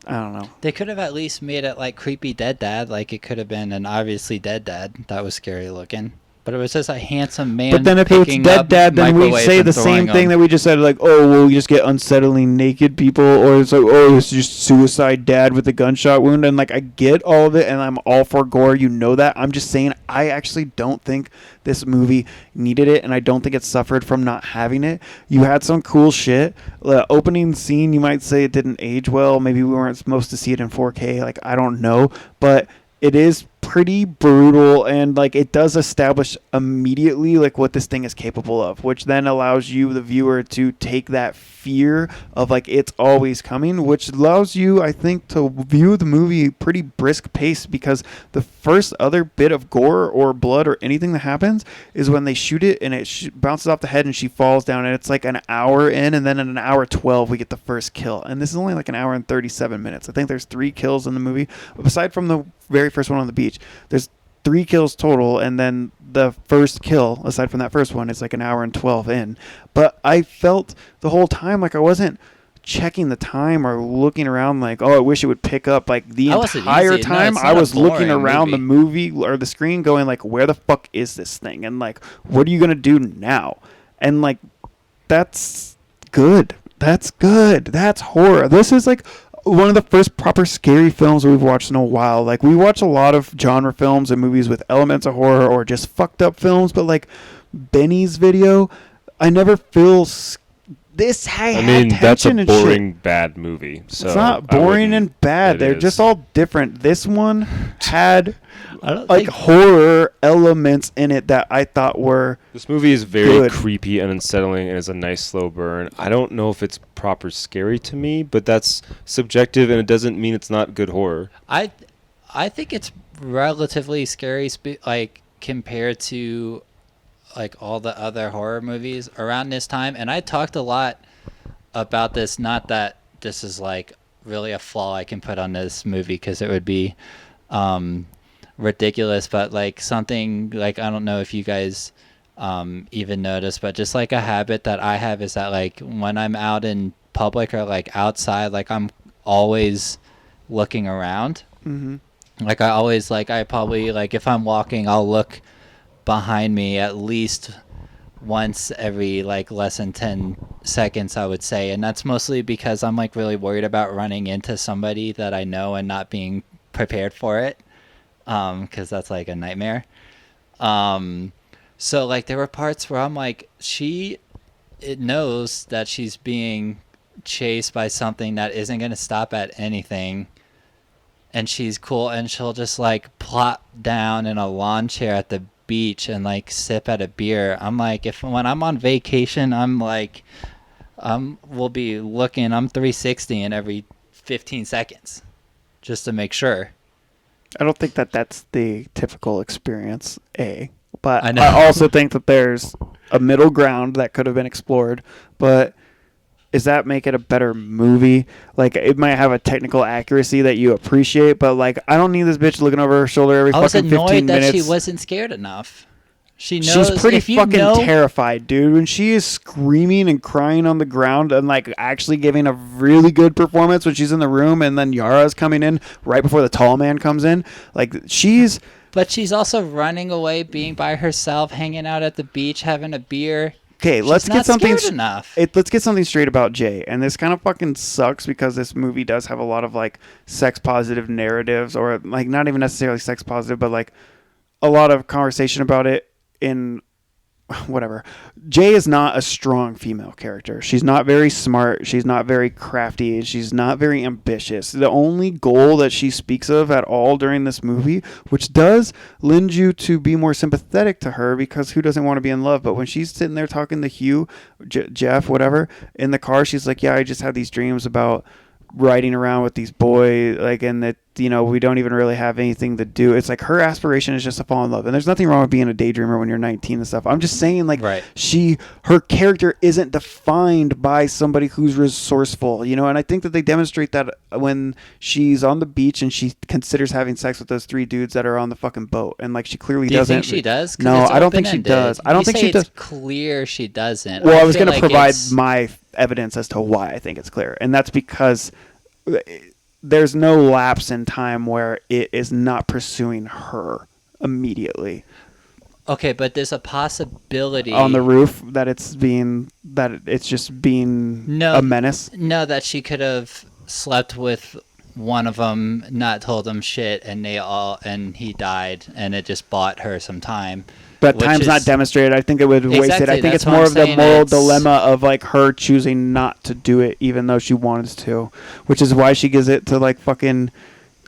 I don't know. They could have at least made it like creepy dead dad. Like it could have been an obviously dead dad that was scary looking. But it was just a handsome man. But then if it's picking dead up dad, then we microwaves say and the same throwing thing them. that we just said, like, oh, well, you just get unsettling naked people, or it's like, oh, it's just suicide dad with a gunshot wound, and like I get all of it, and I'm all for gore, you know that. I'm just saying, I actually don't think this movie needed it, and I don't think it suffered from not having it. You had some cool shit. The opening scene, you might say it didn't age well. Maybe we weren't supposed to see it in 4K. Like, I don't know, but it is pretty brutal, and like it does establish immediately like what this thing is capable of, which then allows you, the viewer, to take that fear of like it's always coming, which allows you, I think, to view the movie pretty brisk pace, because the first other bit of gore or blood or anything that happens is when they shoot it and it bounces off the head and she falls down, and it's like an hour in, and then in an hour 12 we get the first kill, and this is only like an hour and 37 minutes. I think there's 3 kills in the movie, aside from the very first one on the beach. There's 3 kills total, and then the first kill, aside from that first one, is like an hour and 12 in. But I felt the whole time like I wasn't checking the time or looking around like, oh, I wish it would pick up. Like the entire time I was looking around the movie or the screen going like, where the fuck is this thing? And like, what are you going to do now? And like, that's good. That's good. That's horror. This is like one of the first proper scary films we've watched in a while. Like, we watch a lot of genre films and movies with elements of horror or just fucked up films, but like Benny's Video, I never feel this high. I mean, that's a boring, bad movie. So it's not boring and bad. They're just all different. This one had like horror elements in it that I thought were. This movie is very good. creepy and unsettling, and is a nice slow burn. I don't know if it's proper scary to me, but that's subjective, and it doesn't mean it's not good horror. I think it's relatively scary, like compared to like all the other horror movies around this time. And I talked a lot about this, not that this is like really a flaw I can put on this movie, because it would be ridiculous, but like something like, I don't know if you guys even notice, but just like a habit that I have is that like when I'm out in public or like outside, like I'm always looking around. Mm-hmm. Like I always, like I probably, like if I'm walking, I'll look behind me at least once every like less than 10 seconds, I would say. And that's mostly because I'm like really worried about running into somebody that I know and not being prepared for it, because that's like a nightmare. So like there were parts where I'm like, it knows that she's being chased by something that isn't going to stop at anything, and she's cool, and she'll just like plop down in a lawn chair at the beach and like sip at a beer. I'm like, when I'm on vacation, I'm like, we'll be looking, I'm 360 in every 15 seconds just to make sure. I don't think that that's the typical experience, but I also think that there's a middle ground that could have been explored. But does that make it a better movie? Like, it might have a technical accuracy that you appreciate, but like, I don't need this bitch looking over her shoulder every fucking 15 minutes. I was annoyed that she wasn't scared enough. She knows. She's pretty fucking terrified, dude. When she is screaming and crying on the ground and like actually giving a really good performance when she's in the room, and then Yara's coming in right before the tall man comes in, like she's. But she's also running away, being by herself, hanging out at the beach, having a beer. Okay, let's get something straight about Jay. And this kind of fucking sucks, because this movie does have a lot of like sex positive narratives, or like not even necessarily sex positive, but like a lot of conversation about it in whatever. Jay is not a strong female character. She's not very smart. She's not very crafty. She's not very ambitious. The only goal that she speaks of at all during this movie, which does lend you to be more sympathetic to her, because who doesn't want to be in love? But when she's sitting there talking to Hugh, Jeff, whatever, in the car, she's like, yeah, I just had these dreams about riding around with these boys, like, and that, you know, we don't even really have anything to do. It's like her aspiration is just to fall in love, and there's nothing wrong with being a daydreamer when you're 19 and stuff. I'm just saying, like, right. Her character isn't defined by somebody who's resourceful, you know. And I think that they demonstrate that when she's on the beach and she considers having sex with those 3 dudes that are on the fucking boat, and like she clearly doesn't. Do you think she does? No, I don't think she does. I don't think she does. It's clear she doesn't. Well, I was going to provide my evidence as to why I think it's clear, and that's because there's no lapse in time where it is not pursuing her immediately. Okay, but there's a possibility on the roof that it's just being a menace. No, that she could have slept with one of them, not told him shit, and he died, and it just bought her some time. But time's not demonstrated. I think it would waste it. I think it's more of the moral dilemma of like her choosing not to do it, even though she wanted to, which is why she gives it to like fucking,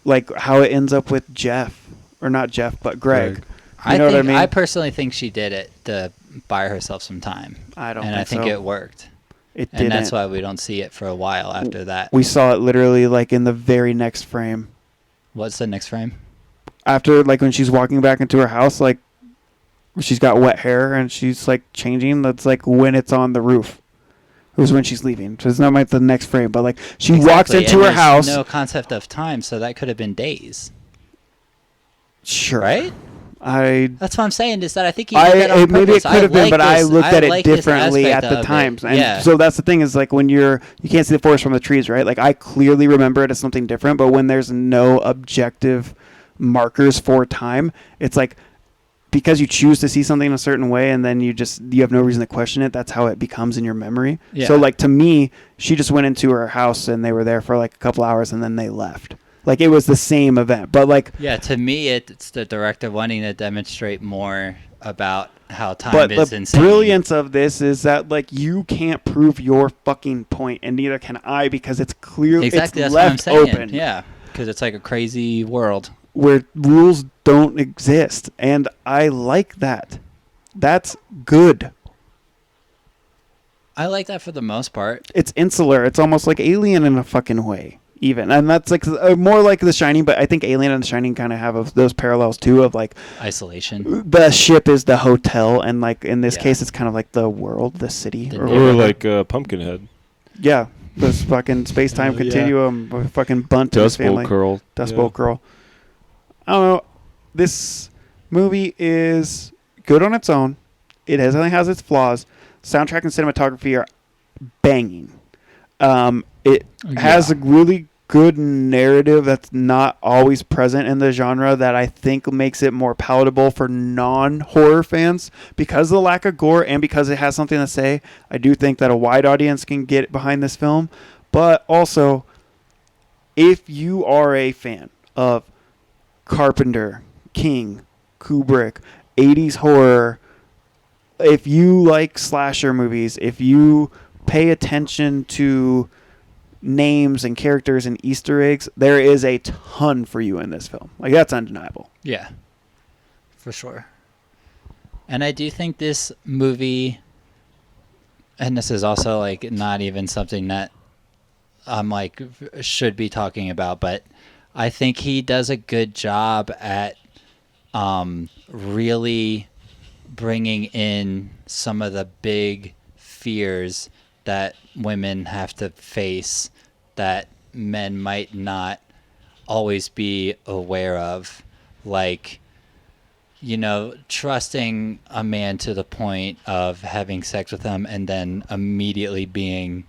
like how it ends up with Jeff, or not Jeff, but Greg. Greg. You know what I mean? I personally think she did it to buy herself some time. I don't and think I think so. it worked. It And didn't. that's why we don't see it for a while after that. We saw it literally like in the very next frame. What's the next frame? After, like, when she's walking back into her house, like, she's got wet hair and she's, like, changing. That's, like, when it's on the roof. It was when she's leaving. So it's not like the next frame, but, like, she walks Exactly, into and her there's house. no concept of time, so that could have been days. Sure. Right? That's what I'm saying, is that I think he did that on maybe it purpose. could have been, but I looked at it like this differently at aspect the of it. times. And Yeah. so that's the thing, is like when you can't see the forest from the trees, right? Like I clearly remember it as something different, but when there's no objective markers for time, it's like because you choose to see something a certain way and then you have no reason to question it, that's how it becomes in your memory. Yeah. So like to me, she just went into her house and they were there for like a couple hours and then they left. Like it was the same event, but like Yeah, to me, it's the director wanting to demonstrate more about how time but is the insane. brilliance of this is that like you can't prove your fucking point, and neither can I, because it's clearly Exactly, it's that's what I'm left saying. open. Yeah, because it's like a crazy world. Where rules don't exist, and I like that. That's good. I like that for the most part. It's insular. It's almost like Alien in a fucking way. Even, and that's like more like The Shining, but I think Alien and The Shining kind of have those parallels too, of like Isolation. the ship is the hotel, and like in this Yeah. case it's kind of like the world, the city, The or Or whatever. like Pumpkinhead. Yeah, this fucking space-time Yeah. continuum, fucking bunt in his Dust Bowl family. Curl. Dust Bowl Curl. I don't know. This movie is good on its own. It has its flaws. Soundtrack and cinematography are banging. It has a really good narrative that's not always present in the genre, that I think makes it more palatable for non-horror fans because of the lack of gore and because it has something to say. I do think that a wide audience can get behind this film, but also if you are a fan of Carpenter, King, Kubrick, 80s horror, if you like slasher movies, if you pay attention to names and characters and Easter eggs, there is a ton for you in this film. Like, that's undeniable. Yeah, for sure. And I do think this movie, and this is also like not even something that I'm like should be talking about, but I think he does a good job at really bringing in some of the big fears that women have to face that men might not always be aware of, like, you know, trusting a man to the point of having sex with him and then immediately being,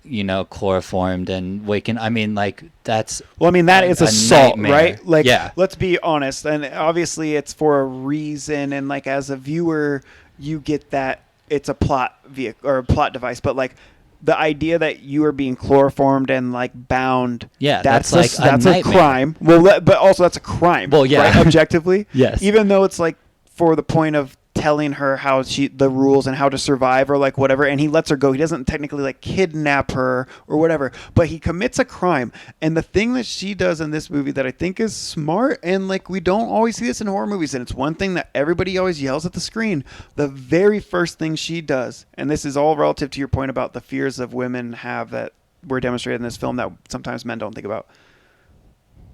you know, chloroformed and waking. I mean, like, that's Well, I mean, that is a assault, nightmare. right? Like, Yeah. let's be honest. And obviously it's for a reason. And like, as a viewer, you get that it's a plot vehicle or a plot device, but like the idea that you are being chloroformed and like bound, Yeah, that's that's like a that's a nightmare. crime. Well, but also that's a crime. Well, yeah. right? Objectively, Yes. Even though it's like for the point of telling her how the rules and how to survive or like whatever, and he lets her go. He doesn't technically like kidnap her or whatever, but he commits a crime. And the thing that she does in this movie that I think is smart, and like we don't always see this in horror movies, and it's one thing that everybody always yells at the screen, the very first thing she does, and this is all relative to your point about the fears of women have that were demonstrated in this film that sometimes men don't think about.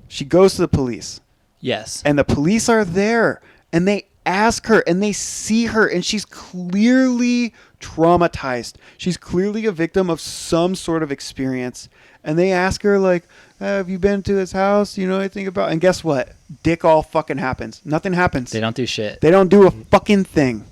She goes to the police. Yes. And the police are there, and they ask her, and they see her, and she's clearly traumatized. She's clearly a victim of some sort of experience. And they ask her, like, have you been to his house? You know anything about? And guess what? Dick all fucking happens. Nothing happens. They don't do shit. They don't do a fucking thing.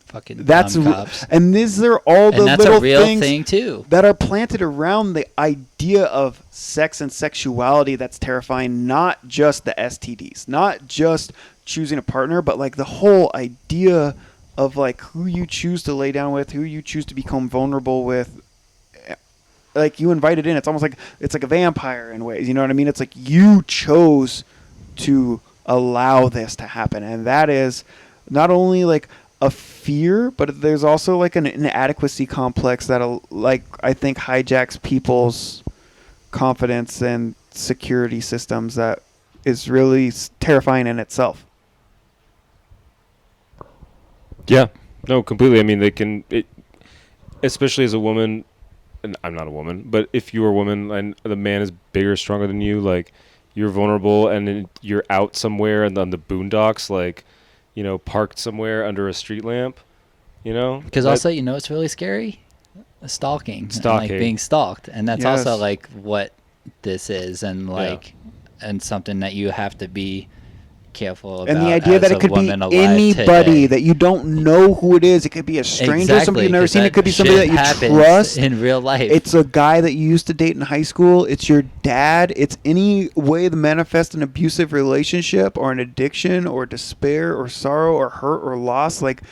Fucking That's dumb cops. and these are all the And that's little a real things thing too. that are planted around the idea of sex and sexuality that's terrifying, not just the STDs, not just choosing a partner, but like the whole idea of like who you choose to lay down with, who you choose to become vulnerable with. Like you invited in, it's almost like it's like a vampire in ways, you know what I mean? It's like you chose to allow this to happen, and that is not only like a fear, but there's also like an inadequacy complex that like I think hijacks people's confidence and security systems that is really terrifying in itself. Yeah, no, completely. I mean, especially as a woman, and I'm not a woman, but if you're a woman and the man is bigger, stronger than you, like, you're vulnerable, and then you're out somewhere and on the boondocks, like, parked somewhere under a street lamp, Because also, it's really scary? Stalking. And, like, being stalked. And that's also, like, what this is, and, like, and something that you have to be careful about. And the idea that it could be anybody that you don't know who it is. It could be a stranger, somebody you've never seen. It could be somebody that you trust in real life. It's a guy that you used to date in high school. It's your dad. It's any way to manifest an abusive relationship or an addiction or despair or sorrow or hurt or loss. Like,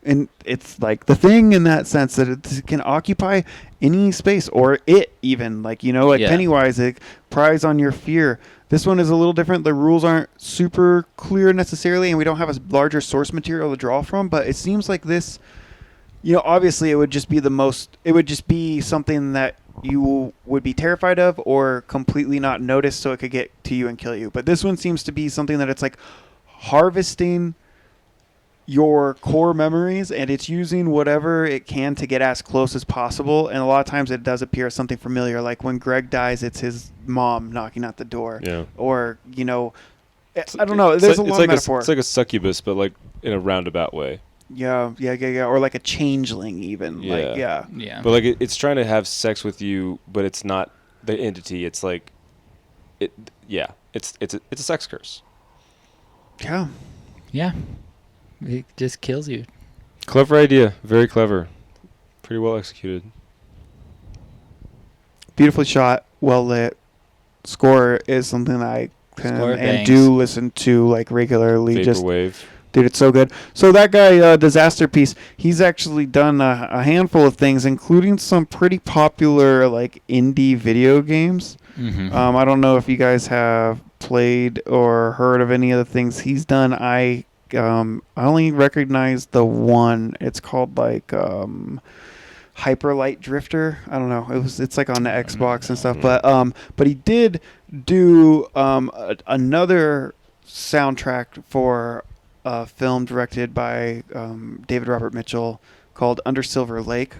and it's like the thing in that sense that it can occupy any space, or it even, like, Pennywise, it pries on your fear. This one is a little different. The rules aren't super clear necessarily, and we don't have a larger source material to draw from, but it seems like this, obviously it would just be something that you would be terrified of or completely not notice, so it could get to you and kill you. But this one seems to be something that it's like harvesting your core memories, and it's using whatever it can to get as close as possible. And a lot of times it does appear as something familiar, like when Greg dies, it's his mom knocking at the door. Yeah. Or, I don't know. There's a lot of metaphor. It's like a succubus, but like in a roundabout way. Yeah. Or like a changeling even. Yeah. Yeah. But like it's trying to have sex with you, but it's not the entity. It's like, it's a sex curse. Yeah. Yeah. It just kills you. Clever idea. Very clever. Pretty well executed. Beautifully shot. Well lit. Score is something I can and bangs. do listen to like regularly. Vaporwave. Dude, it's so good. So that guy, Disaster Piece, he's actually done a handful of things, including some pretty popular like indie video games. Mm-hmm. I don't know if you guys have played or heard of any of the things he's done. I only recognize the one. It's called like Hyper Light Drifter. I don't know. It's like on the Xbox and stuff. But he did do another soundtrack for a film directed by David Robert Mitchell called Under Silver Lake.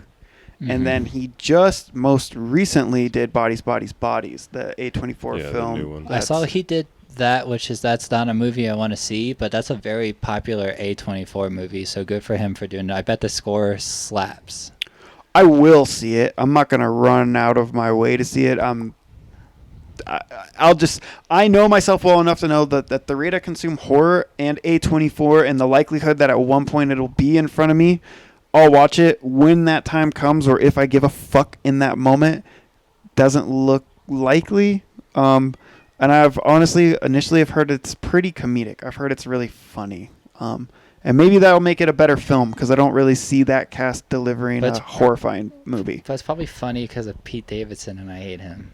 Mm-hmm. And then he just most recently did Bodies, Bodies, Bodies, the A24 film. The new one. I saw he did that, that's not a movie I want to see, but that's a very popular A24 movie, so good for him for doing it. I bet the score slaps. I will see it. I'm not going to run out of my way to see it. I know myself well enough to know that the rate I consume horror and A24 and the likelihood that at one point it'll be in front of me, I'll watch it when that time comes, or if I give a fuck in that moment, doesn't look likely. And I've honestly, initially, I've heard it's pretty comedic. I've heard it's really funny. And maybe that'll make it a better film, because I don't really see that cast delivering a horrifying movie. But it's probably funny because of Pete Davidson, and I hate him.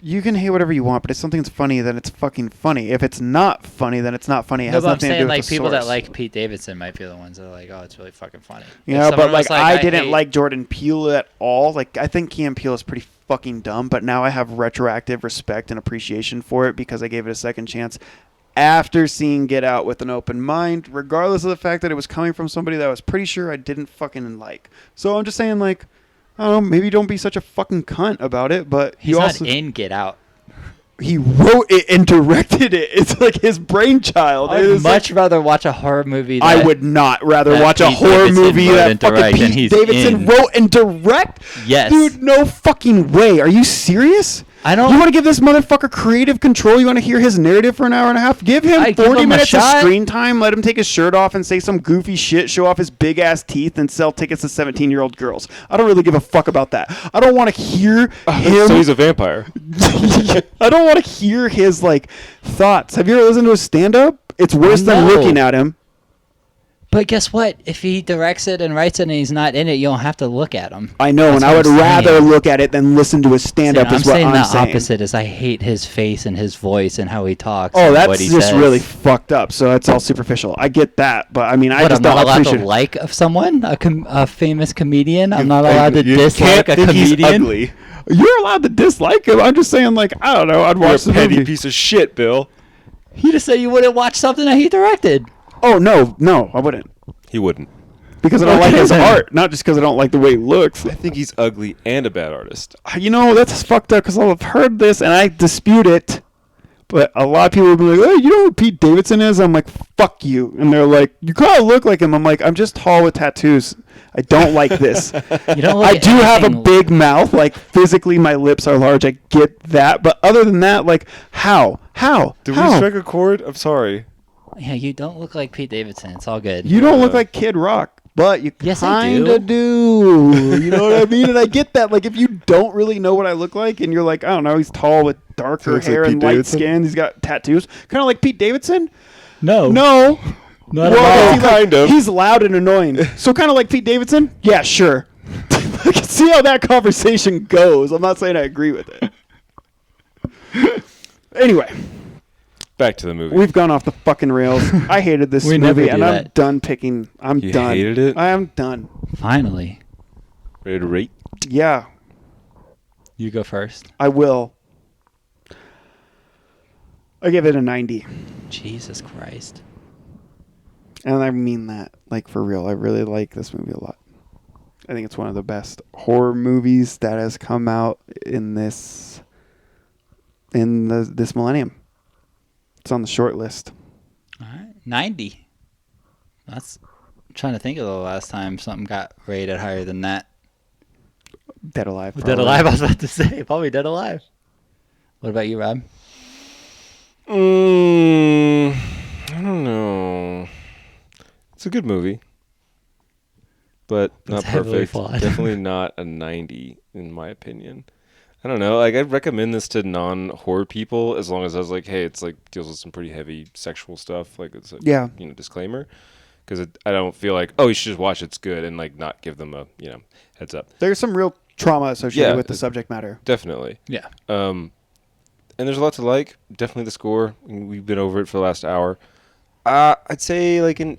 You can hate whatever you want, but if something's funny, then it's fucking funny. If it's not funny, then it's not funny. It has nothing to do with like the people source. that like Pete Davidson might be the ones that are like, oh, it's really fucking funny. But like I didn't like Jordan Peele at all. Like I think Key and Peele is pretty fucking dumb, but now I have retroactive respect and appreciation for it because I gave it a second chance after seeing Get Out with an open mind, regardless of the fact that it was coming from somebody that I was pretty sure I didn't fucking like. So I'm just saying, like, I don't know, maybe don't be such a fucking cunt about it, but he's also not in Get Out. He wrote it and directed it. It's like his brainchild. I'd much rather watch a horror movie. I would not rather watch a horror movie that fucking Pete Davidson wrote and direct. Yes. Dude, no fucking way. Are you serious? I don't. You want to give this motherfucker creative control? You want to hear his narrative for an hour and a half? Give him 40 minutes of screen time. Let him take his shirt off and say some goofy shit, show off his big ass teeth, and sell tickets to 17-year-old girls. I don't really give a fuck about that. I don't want to hear him. So he's a vampire. I don't want to hear his like thoughts. Have you ever listened to his stand-up? It's worse than looking at him. But guess what? If he directs it and writes it and he's not in it, you don't have to look at him. I know, That's and I what would I'm rather saying. look at it than listen to his stand-up. I'm Is what saying I'm the saying. opposite is I hate his face and his voice and how he talks. Oh, and that's what he just says. really fucked up. So it's all superficial. I get that, but I mean, I But just I'm not don't allowed appreciate to it. like of someone, a famous comedian. I'm not allowed to You dislike can't a think he's comedian. ugly. You're allowed to dislike him. I'm just saying, like, I don't know. I'd You're a watch the petty movie. piece of shit, Bill. You just said you wouldn't watch something that he directed. Oh no, I wouldn't, He wouldn't. because I don't like Okay, his then. art, not just because I don't like the way he looks. I think he's ugly and a bad artist. You know, that's fucked up because I've heard this and I dispute it. But a lot of people will be like, "Oh, you know who Pete Davidson is?" I'm like, "Fuck you!" And they're like, "You kind of look like him." I'm like, "I'm just tall with tattoos. I don't like this. You don't look I at do have a anything- big mouth. Like physically, my lips are large. I get that. But other than that, like, how? Did How? we strike a chord? I'm sorry. Yeah, you don't look like Pete Davidson. It's all good. You don't look like Kid Rock, but you Yes, I kind of do. You know what I mean? And I get that. Like, if you don't really know what I look like, and you're like, I don't know, he's tall with darker looks like hair Pete and light Davidson? skin. He's got tattoos, kind of like Pete Davidson. no, No, not well, at all. he kind of. He's loud and annoying. So kind of like Pete Davidson. Yeah, sure. I can see how that conversation goes. I'm not saying I agree with it. Anyway. Back to the movie. We've gone off the fucking rails. I hated this We never movie, do and I'm that. done picking. I'm You done. hated it? I am done. Finally, Ready to rate? Yeah, you go first. I will. I give it a 90, Jesus Christ. and I mean that, like, for real. I really like this movie a lot. I think it's one of the best horror movies that has come out in this millennium. It's on the short list. All right, 90. That's. I'm trying to think of the last time something got rated higher than that. Dead Alive. Dead probably. Alive, I was about to say. Probably Dead Alive. What about you, Rob? I don't know. It's a good movie, but not It's heavily perfect. flawed. Definitely not a 90 in my opinion. I don't know. Like, I'd recommend this to non-horror people as long as I was like, hey, it's like deals with some pretty heavy sexual stuff. Like, it's a Yeah. disclaimer, because I don't feel like, oh, you should just watch it's good and like not give them a heads up. There's some real trauma associated Yeah, with the subject matter. Definitely. Yeah. And there's a lot to like. Definitely the score. We've been over it for the last hour. I'd say like in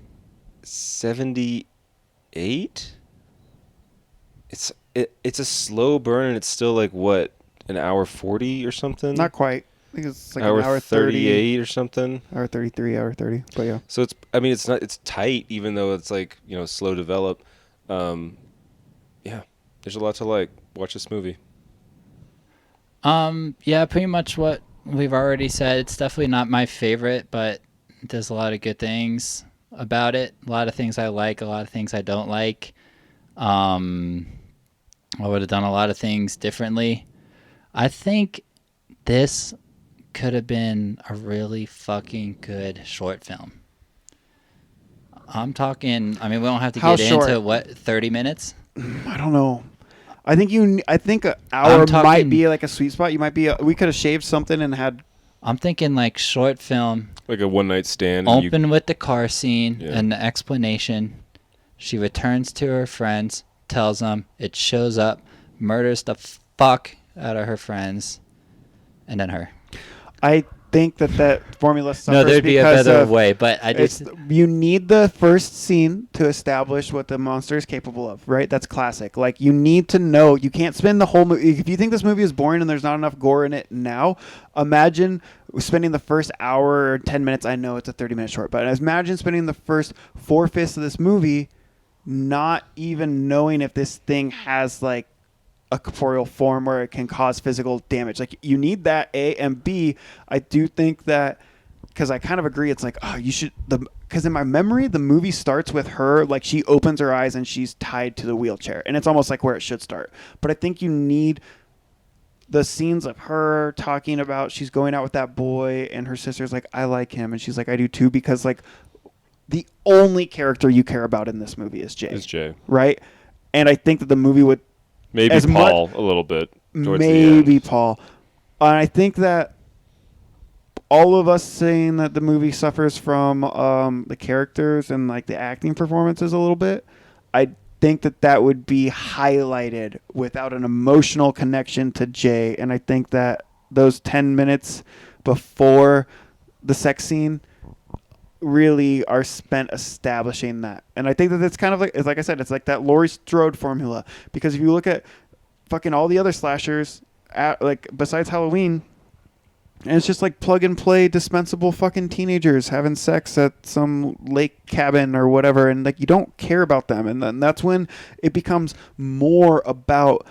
78. It's a slow burn, and it's still like what, an hour 40 or something. Not quite. I think it's like hour an hour 38 or something. Hour 33, hour 30. But yeah. So it's it's tight, even though it's like slow develop. Yeah, there's a lot to like. Watch this movie. Yeah, pretty much what we've already said. It's definitely not my favorite, but there's a lot of good things about it. A lot of things I like, a lot of things I don't like. I would have done a lot of things differently. I think this could have been a really fucking good short film. I'm talking, I mean, we don't have to How get short? into what, 30 minutes? I don't know. I think an hour talking- might be like a sweet spot. You might be. We could have shaved something and had. I'm thinking like short film, Like a one night stand. and open with the car scene Yeah. and the explanation. She returns to her friends, tells them, it shows up, murders the fuck out of her friends, and then her. I think that formula suffers No, there'd be a because better of- way, but I It's, just you need the first scene to establish what the monster is capable of, right? That's classic. Like, you need to know. You can't spend the whole movie. If you think this movie is boring and there's not enough gore in it now, imagine spending the first hour or 10 minutes. I know it's a 30-minute short, but imagine spending the first 4/5 of this movie not even knowing if this thing has, like, a corporeal form where it can cause physical damage. Like, you need that, A, and B, I do think that, because I kind of agree, it's like, oh, you should, because in my memory, the movie starts with her, like, she opens her eyes and she's tied to the wheelchair, and it's almost like where it should start. But I think you need the scenes of her talking about she's going out with that boy, and her sister's like, I like him, and she's like, I do too, because, like, the only character you care about in this movie is Jay. Is Jay. Right? And I think that the movie would Maybe as Paul a little bit. Towards the maybe end. Paul. And I think that all of us saying that the movie suffers from the characters and like the acting performances a little bit, I think that would be highlighted without an emotional connection to Jay. And I think that those 10 minutes before the sex scene really are spent establishing that. And I think that it's kind of like, it's like I said, it's like that Laurie Strode formula. Because if you look at fucking all the other slashers, like besides Halloween, and it's just like plug and play dispensable fucking teenagers having sex at some lake cabin or whatever, and like you don't care about them, and then that's when it becomes more about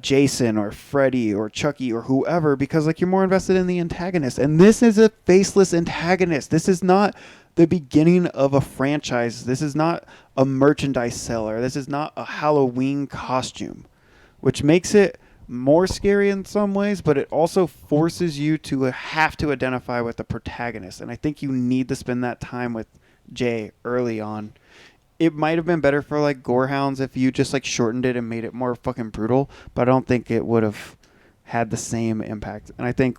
Jason or Freddy or Chucky or whoever, because like you're more invested in the antagonist. And this is a faceless antagonist. This is not the beginning of a franchise. This is not a merchandise seller. This is not a Halloween costume, which makes it more scary in some ways, but it also forces you to have to identify with the protagonist. And I think you need to spend that time with Jay early on. It might have been better for like Gorehounds if you just like shortened it and made it more fucking brutal, but I don't think it would have had the same impact. And I think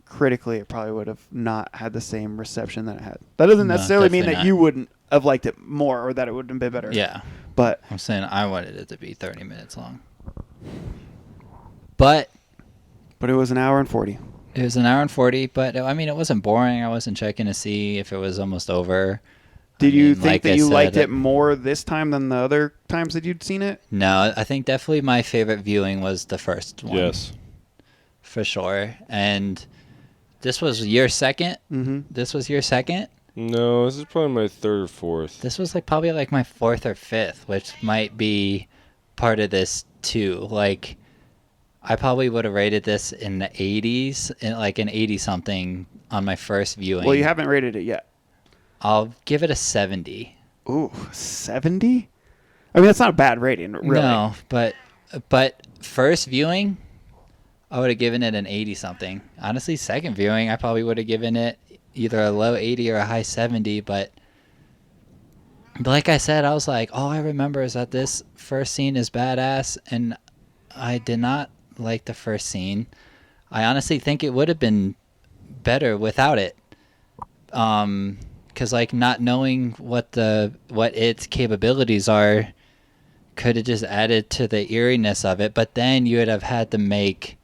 critically it probably would have not had the same reception that it had. That doesn't necessarily mean that you wouldn't have liked it more or that it wouldn't have been better. Yeah. But I'm saying I wanted it to be 30 minutes long. But it was an hour and 40. It was an hour and 40, but I mean, it wasn't boring. I wasn't checking to see if it was almost over. Did you think that you liked it more this time than the other times that you'd seen it? No, I think definitely my favorite viewing was the first one. Yes. For sure. And this was your second? Mm-hmm. This was your second? No, this is probably my third or fourth. This was like probably like my fourth or fifth, which might be part of this too. Like, I probably would have rated this in the 80s, in like an 80-something on my first viewing. Well, you haven't rated it yet. I'll give it a 70. Ooh, 70? I mean, that's not a bad rating, really. No, but first viewing, I would have given it an 80-something. Honestly, second viewing, I probably would have given it either a low 80 or a high 70, but like I said, I was like, all I remember is that this first scene is badass, and I did not like the first scene. I honestly think it would have been better without it. Because like not knowing what its capabilities are could have just added to the eeriness of it. But then you would have had to make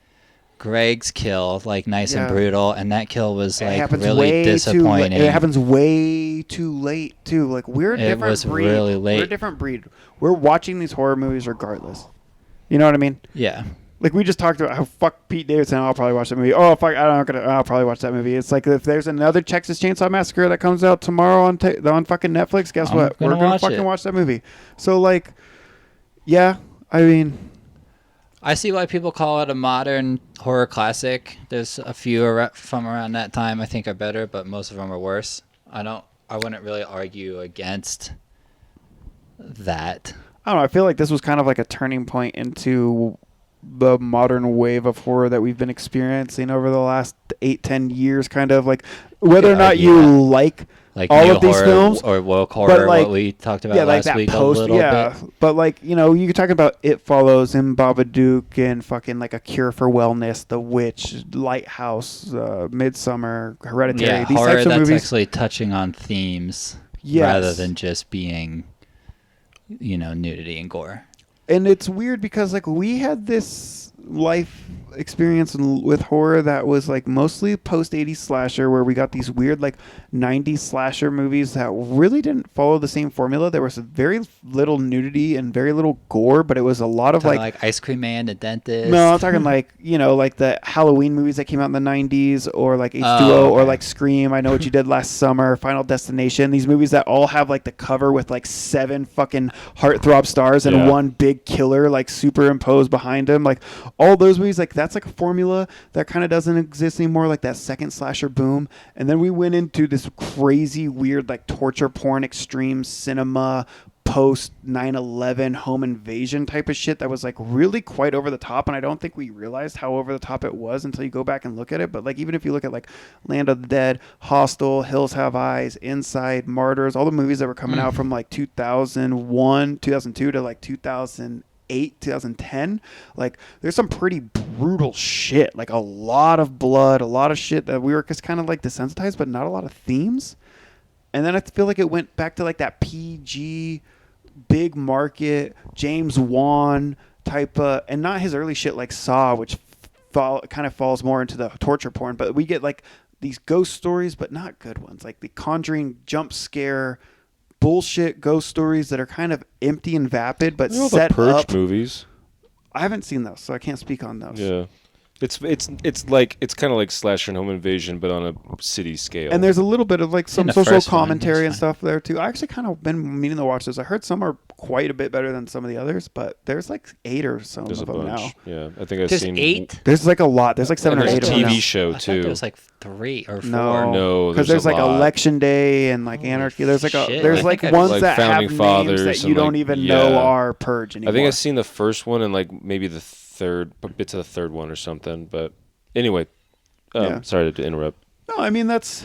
Greg's kill like nice and brutal, and that kill was like really disappointing. It happens way too late too. Like we're a different breed. It was really late. We're a different breed. We're watching these horror movies regardless. You know what I mean? Yeah. Like we just talked about how fuck Pete Davidson. I'll probably watch that movie. Oh fuck, I'll probably watch that movie. It's like if there's another Texas Chainsaw Massacre that comes out tomorrow on fucking Netflix, guess what? We're gonna fucking watch that movie. So like, yeah, I mean, I see why people call it a modern horror classic. There's a few from around that time I think are better, but most of them are worse. I wouldn't really argue against that. I don't know. I feel like this was kind of like a turning point into the modern wave of horror that we've been experiencing over the last 8-10 years, kind of like whether or not you like all of these films or woke horror, like, what we talked about like last week post, a little bit. But like, you know, you could talk about It Follows and Babadook and fucking like A Cure for Wellness, The Witch, Lighthouse, Midsummer, Hereditary. Yeah, these horror types of that's movies actually touching on themes rather than just being, you know, nudity and gore. And it's weird because like we had this life experience with horror that was like mostly post 80s slasher, where we got these weird like 90s slasher movies that really didn't follow the same formula. There was very little nudity and very little gore, but it was a lot of like Ice Cream Man, The Dentist. No, I'm talking like, you know, like the Halloween movies that came out in the 90s, or like H2O, or like Scream, I Know What You Did Last Summer, Final Destination. These movies that all have like the cover with like 7 fucking heartthrob stars and one big killer like superimposed behind him. Like all those movies, like that's like a formula that kind of doesn't exist anymore, like that second slasher boom. And then we went into this crazy weird like torture porn extreme cinema post 9/11 home invasion type of shit that was like really quite over the top, and I don't think we realized how over the top it was until you go back and look at it. But like even if you look at like Land of the Dead, Hostel, Hills Have Eyes, Inside, Martyrs, all the movies that were coming out from like 2001 2002 to like 2008 2010, like there's some pretty brutal shit. Like a lot of blood, a lot of shit that we were just kind of like desensitized, but not a lot of themes. And then I feel like it went back to like that PG, big market, James Wan type of, and not his early shit like Saw, which kind of falls more into the torture porn. But we get like these ghost stories, but not good ones. Like the Conjuring jump scare bullshit ghost stories that are kind of empty and vapid, but All set the Purge up. movies. I haven't seen those, so I can't speak on those. Yeah. It's kind of like Slasher and Home Invasion, but on a city scale. And there's a little bit of like some the social first one, commentary and that's fine. stuff there too. I actually kind of been meaning to watch those. I heard some are quite a bit better than some of the others, but there's like 8 or so There's a of them bunch. now. Yeah, I think I've There's seen 8. There's like a lot. There's like 7 And or 8 there's of a them TV now. show I thought too. there was like 3 or 4. No, because there's there's a like lot. Election Day and like Holy Anarchy. There's like shit. there's I like think I've- ones Like that have Founding names Fathers that you and, don't like, even yeah. know are Purge anymore. I think I've seen the first one and like maybe the third bits of the third one or something. But anyway, Yeah. sorry to interrupt. No, I mean that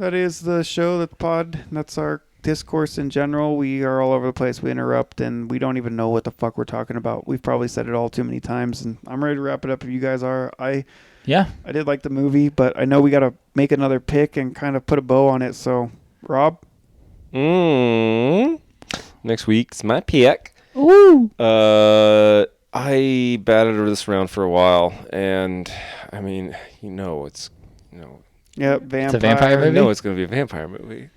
is the show, that pod. That's our discourse in general. We are all over the place. We interrupt and we don't even know what the fuck we're talking about. We've probably said it all too many times, and I'm ready to wrap it up if you guys are. Yeah. I did like the movie, but I know we got to make another pick and kind of put a bow on it. So, Rob? Next week's my pick. Ooh. I batted this around for a while, and I mean, it's Yep, vampire. It's a vampire I movie? know it's going to be a vampire movie.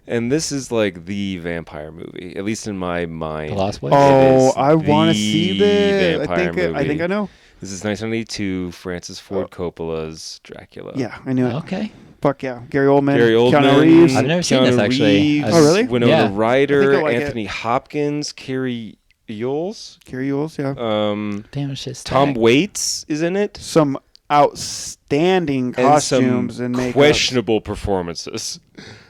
And this is like the vampire movie, at least in my mind. The Lost Boys? Oh, It is I want to the see this. vampire I movie. think I know. This is 1982, Francis Ford Coppola's Dracula. Yeah, I knew it. Okay. Fuck yeah. Gary Oldman. Gary Oldman. Keanu Reeves. I've never seen this, Keanu actually. Reeves, Oh, really? Winona Yeah. I think Ryder, I like it. Anthony Hopkins, Carrie Yules. Carrie Yules, yeah. Damn, it's just Tom stacked. Waits is in it. Some outstanding And costumes some and makeup. questionable performances.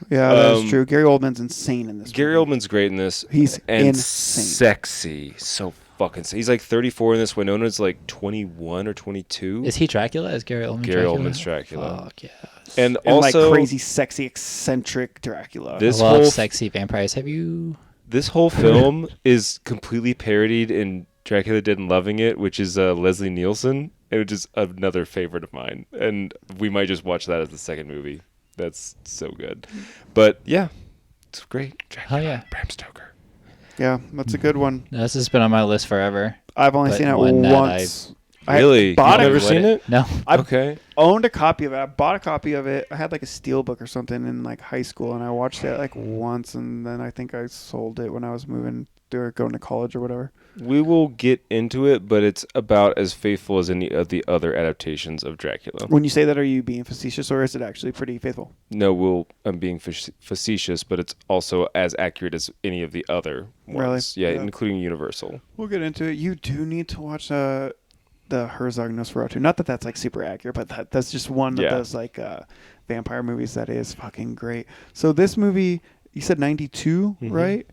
Yeah, that's true. Gary Oldman's insane in this Gary movie. Oldman's great in this. He's and insane. sexy. So fucking He's like 34 in this. Winona's like 21 or 22. Is he Dracula? Is Gary Oldman Gary Dracula? Oldman's Dracula. Fuck yes. And And also like crazy, sexy, eccentric Dracula. This I love whole sexy vampires. Have you... this whole film is completely parodied in Dracula Dead and Loving It, which is Leslie Nielsen, which is another favorite of mine. And we might just watch that as the second movie. That's so good. But yeah, it's great. Dracula, yeah. Bram Stoker. Yeah, that's a good one. No, this has been on my list forever. I've only But seen it one that once. I Really? bought You've it. never seen it? No. I Okay. owned a copy of it. I bought a copy of it. I had like a steel book or something in like high school, and I watched it like once, and then I think I sold it when I was moving or going to college or whatever. We will get into it, but it's about as faithful as any of the other adaptations of Dracula. When you say that, are you being facetious, or is it actually pretty faithful? No, I'm being facetious, but it's also as accurate as any of the other ones. Really? Yeah, Yeah. including Universal. We'll get into it. You do need to watch the Herzog Nosferatu. Not that that's like super accurate, but that's just one of Yeah. those like vampire movies that is fucking great. So this movie, you said 92, Mhm. right?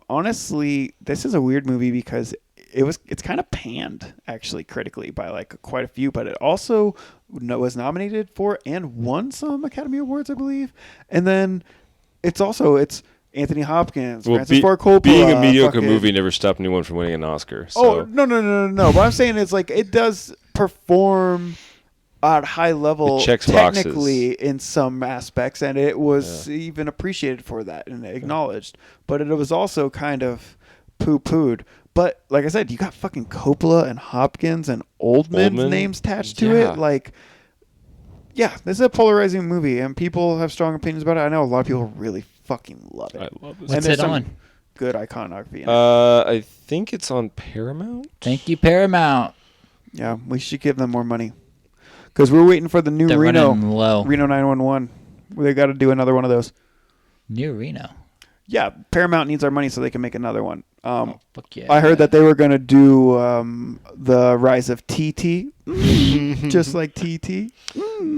Honestly, this is a weird movie because it's kind of panned actually critically by like quite a few, but it also was nominated for and won some Academy Awards, I believe. And then it's Anthony Hopkins, Francis Ford Coppola. Being a mediocre fucking- movie never stopped anyone from winning an Oscar. Oh So. no! What I'm saying is like it does perform at high level It checks technically boxes. in some aspects, and it was even appreciated for that and acknowledged. But it was also kind of poo-pooed. But like I said, you got fucking Coppola and Hopkins and Oldman's Oldman? names attached to Yeah. it. Like, yeah, this is a polarizing movie, and people have strong opinions about it. I know a lot of people really fucking love it. I love this. And What's there's it some on? Good iconography. In it. I think it's on Paramount. Thank you, Paramount. Yeah, we should give them more money. Because we're waiting for the new They're Reno running low. 911. They got to do another one of those. New Reno. Yeah, Paramount needs our money so they can make another one. Fuck yeah. I heard that they were going to do the Rise of TT, just like TT.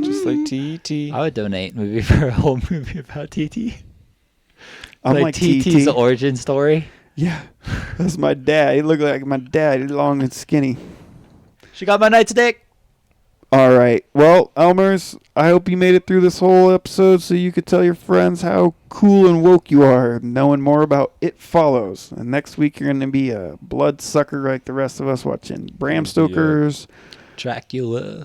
Just like TT. I would donate a movie for a whole movie about TT. I'm like TT's TT. origin story. Yeah, that's my dad. He looked like my dad. He's long and skinny. She got my nightstick. All right. Well, Elmers, I hope you made it through this whole episode so you could tell your friends how cool and woke you are, knowing more about It Follows. And next week you're going to be a bloodsucker like the rest of us watching Bram Stoker's Dracula.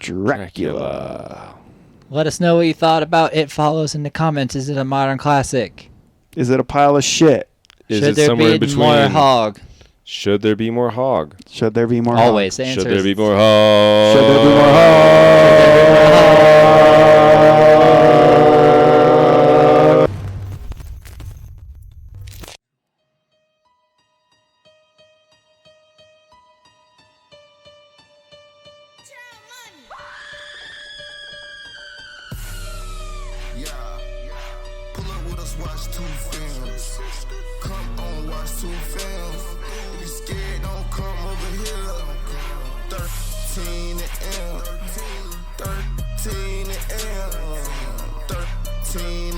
Let us know what you thought about It Follows in the comments. Is it a modern classic? Is it a pile of shit? Is Should it there somewhere be in between? more hog? Should there be more hog? Should there be more? Always. hog? The answer Should there is be more hog? Should there be more? hog? Pull up with us, watch 2 films. Come on, watch 2 films. If you scared, don't come over here. 13th Elm. 13th Elm. 13th